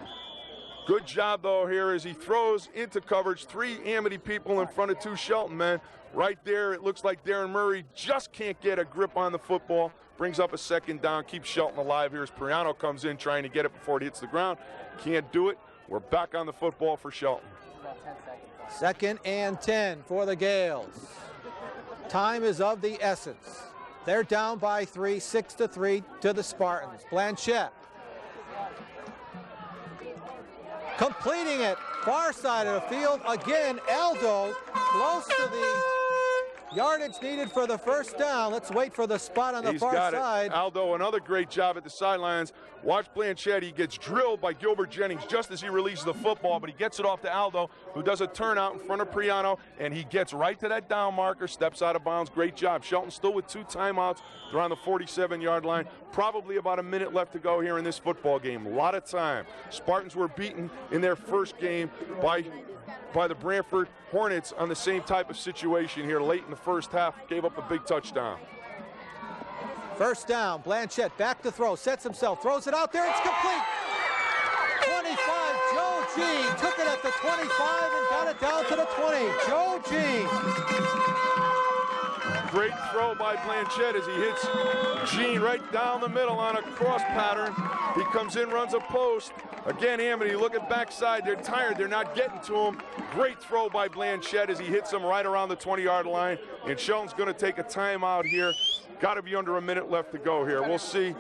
Good job, though, here as he throws into coverage. 3 Amity people in front of 2 Shelton men. Right there, it looks like Darren Murray just can't get a grip on the football. Brings up a second down, keeps Shelton alive here as Priano comes in trying to get it before it hits the ground. Can't do it. We're back on the football for Shelton. 2nd and 10 for the Gales. Time is of the essence. They're down by 3, 6-3 to the Spartans. Blanchette completing it, far side of the field. Again, Aldo close to the yardage needed for the first down. Let's wait for the spot on the far side. Aldo, another great job at the sidelines. Watch Blanchette. He gets drilled by Gilbert Jennings just as he releases the football, but he gets it off to Aldo, who does a turnout in front of Priano, and he gets right to that down marker, steps out of bounds. Great job. Shelton still with 2 timeouts. They're on the 47-yard line. Probably about 1 minute left to go here in this football game. A lot of time. Spartans were beaten in their first game by the Brantford Hornets on the same type of situation here late in the first half. Gave up a big touchdown. First down, Blanchette back to throw, sets himself, throws it out there, it's complete. 25, Joe Jean took it at the 25 and got it down to the 20. Joe Jean. Great throw by Blanchette as he hits Jean right down the middle on a cross pattern. He comes in, runs a post. Again, Amity, look at backside. They're tired. They're not getting to him. Great throw by Blanchette as he hits him right around the 20-yard line. And Shelton's going to take a timeout here. Got to be under a minute left to go here. We'll see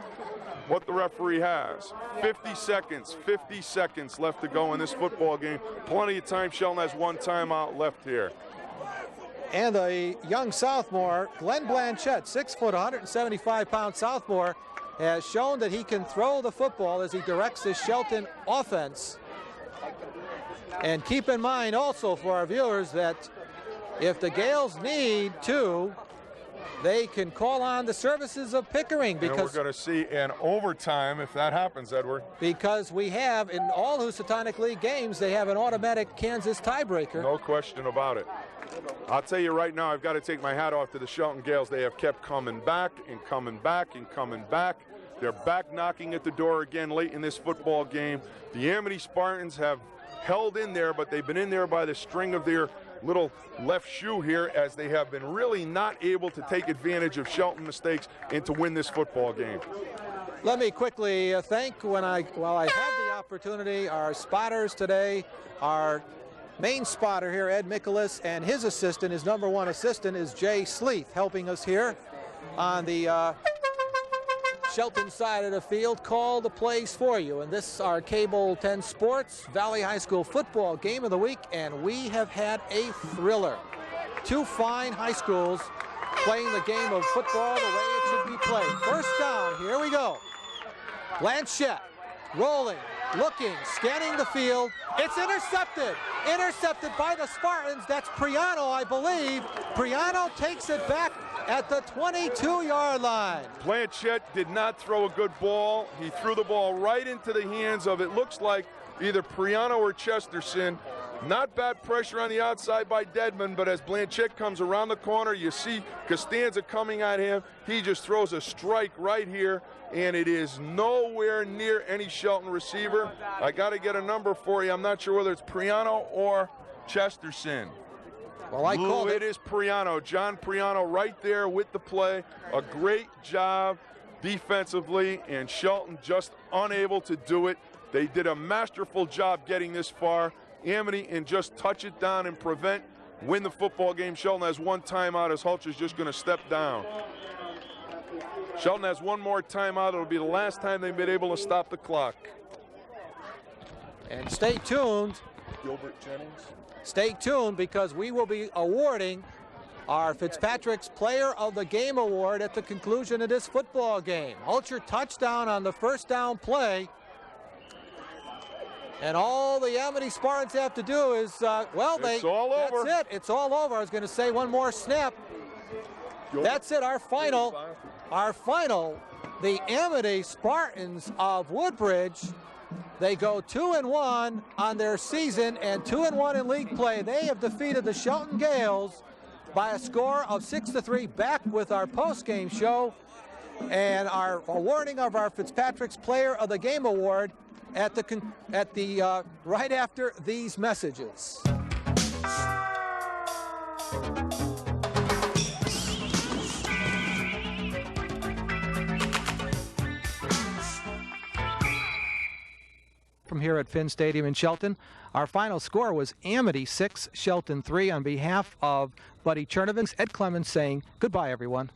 what the referee has. 50 seconds left to go in this football game. Plenty of time. Shelton has one timeout left here. And a young sophomore, Glenn Blanchett, 6 foot, 175-pound sophomore, has shown that he can throw the football as he directs his Shelton offense. And keep in mind also for our viewers that if the Gales need to, they can call on the services of Pickering, because and we're going to see an overtime if that happens, Edward. Because we have, in all Housatonic League games, they have an automatic Kansas tiebreaker. No question about it. I'll tell you right now, I've got to take my hat off to the Shelton Gales. They have kept coming back and coming back and coming back. They're back knocking at the door again late in this football game. The Amity Spartans have held in there, but they've been in there by the string of their little left shoe here, as they have been really not able to take advantage of Shelton mistakes and to win this football game. Let me quickly thank, while I have the opportunity, our spotters today. Our main spotter here, Ed Michaelis, and his assistant, his #1 assistant, is Jay Sleeth, helping us here on the Shelton side of the field. Call the plays for you. And this is our Cable 10 Sports Valley High School football game of the week, and we have had a thriller. Two fine high schools playing the game of football the way it should be played. First down, here we go. Blanchett rolling, looking, scanning the field. It's intercepted. Intercepted by the Spartans. That's Priano, I believe. Priano takes it back at the 22-yard line. Blanchett did not throw a good ball. He threw the ball right into the hands of, it looks like, either Priano or Chesterson. Not bad pressure on the outside by Dedman, but as Blanchett comes around the corner, you see Costanza coming at him. He just throws a strike right here, and it is nowhere near any Shelton receiver. I got to get a number for you. I'm not sure whether it's Priano or Chesterson. Well, I called it. It is Priano. John Priano right there with the play. A great job defensively, and Shelton just unable to do it. They did a masterful job getting this far. Amity, and just touch it down and prevent, win the football game. Shelton has one timeout as Hulch is just going to step down. Shelton has one more timeout. It'll be the last time they've been able to stop the clock. And stay tuned. Gilbert Jennings. Stay tuned, because we will be awarding our Fitzpatrick's Player of the Game Award at the conclusion of this football game. Hulcher touchdown on the first down play. And all the Amity Spartans have to do is, it's all over. That's it. It's all over. I was going to say one more snap. That's it. Our final. The Amity Spartans of Woodbridge. They go 2-1 on their season and 2-1 in league play. They have defeated the Shelton Gales by a score of 6-3. Back with our post-game show and our awarding of our Fitzpatrick's Player of the Game Award at the right after these messages. From here at Finn Stadium in Shelton, our final score was Amity 6, Shelton 3. On behalf of Buddy Chernovin, Ed Clemens saying goodbye, everyone.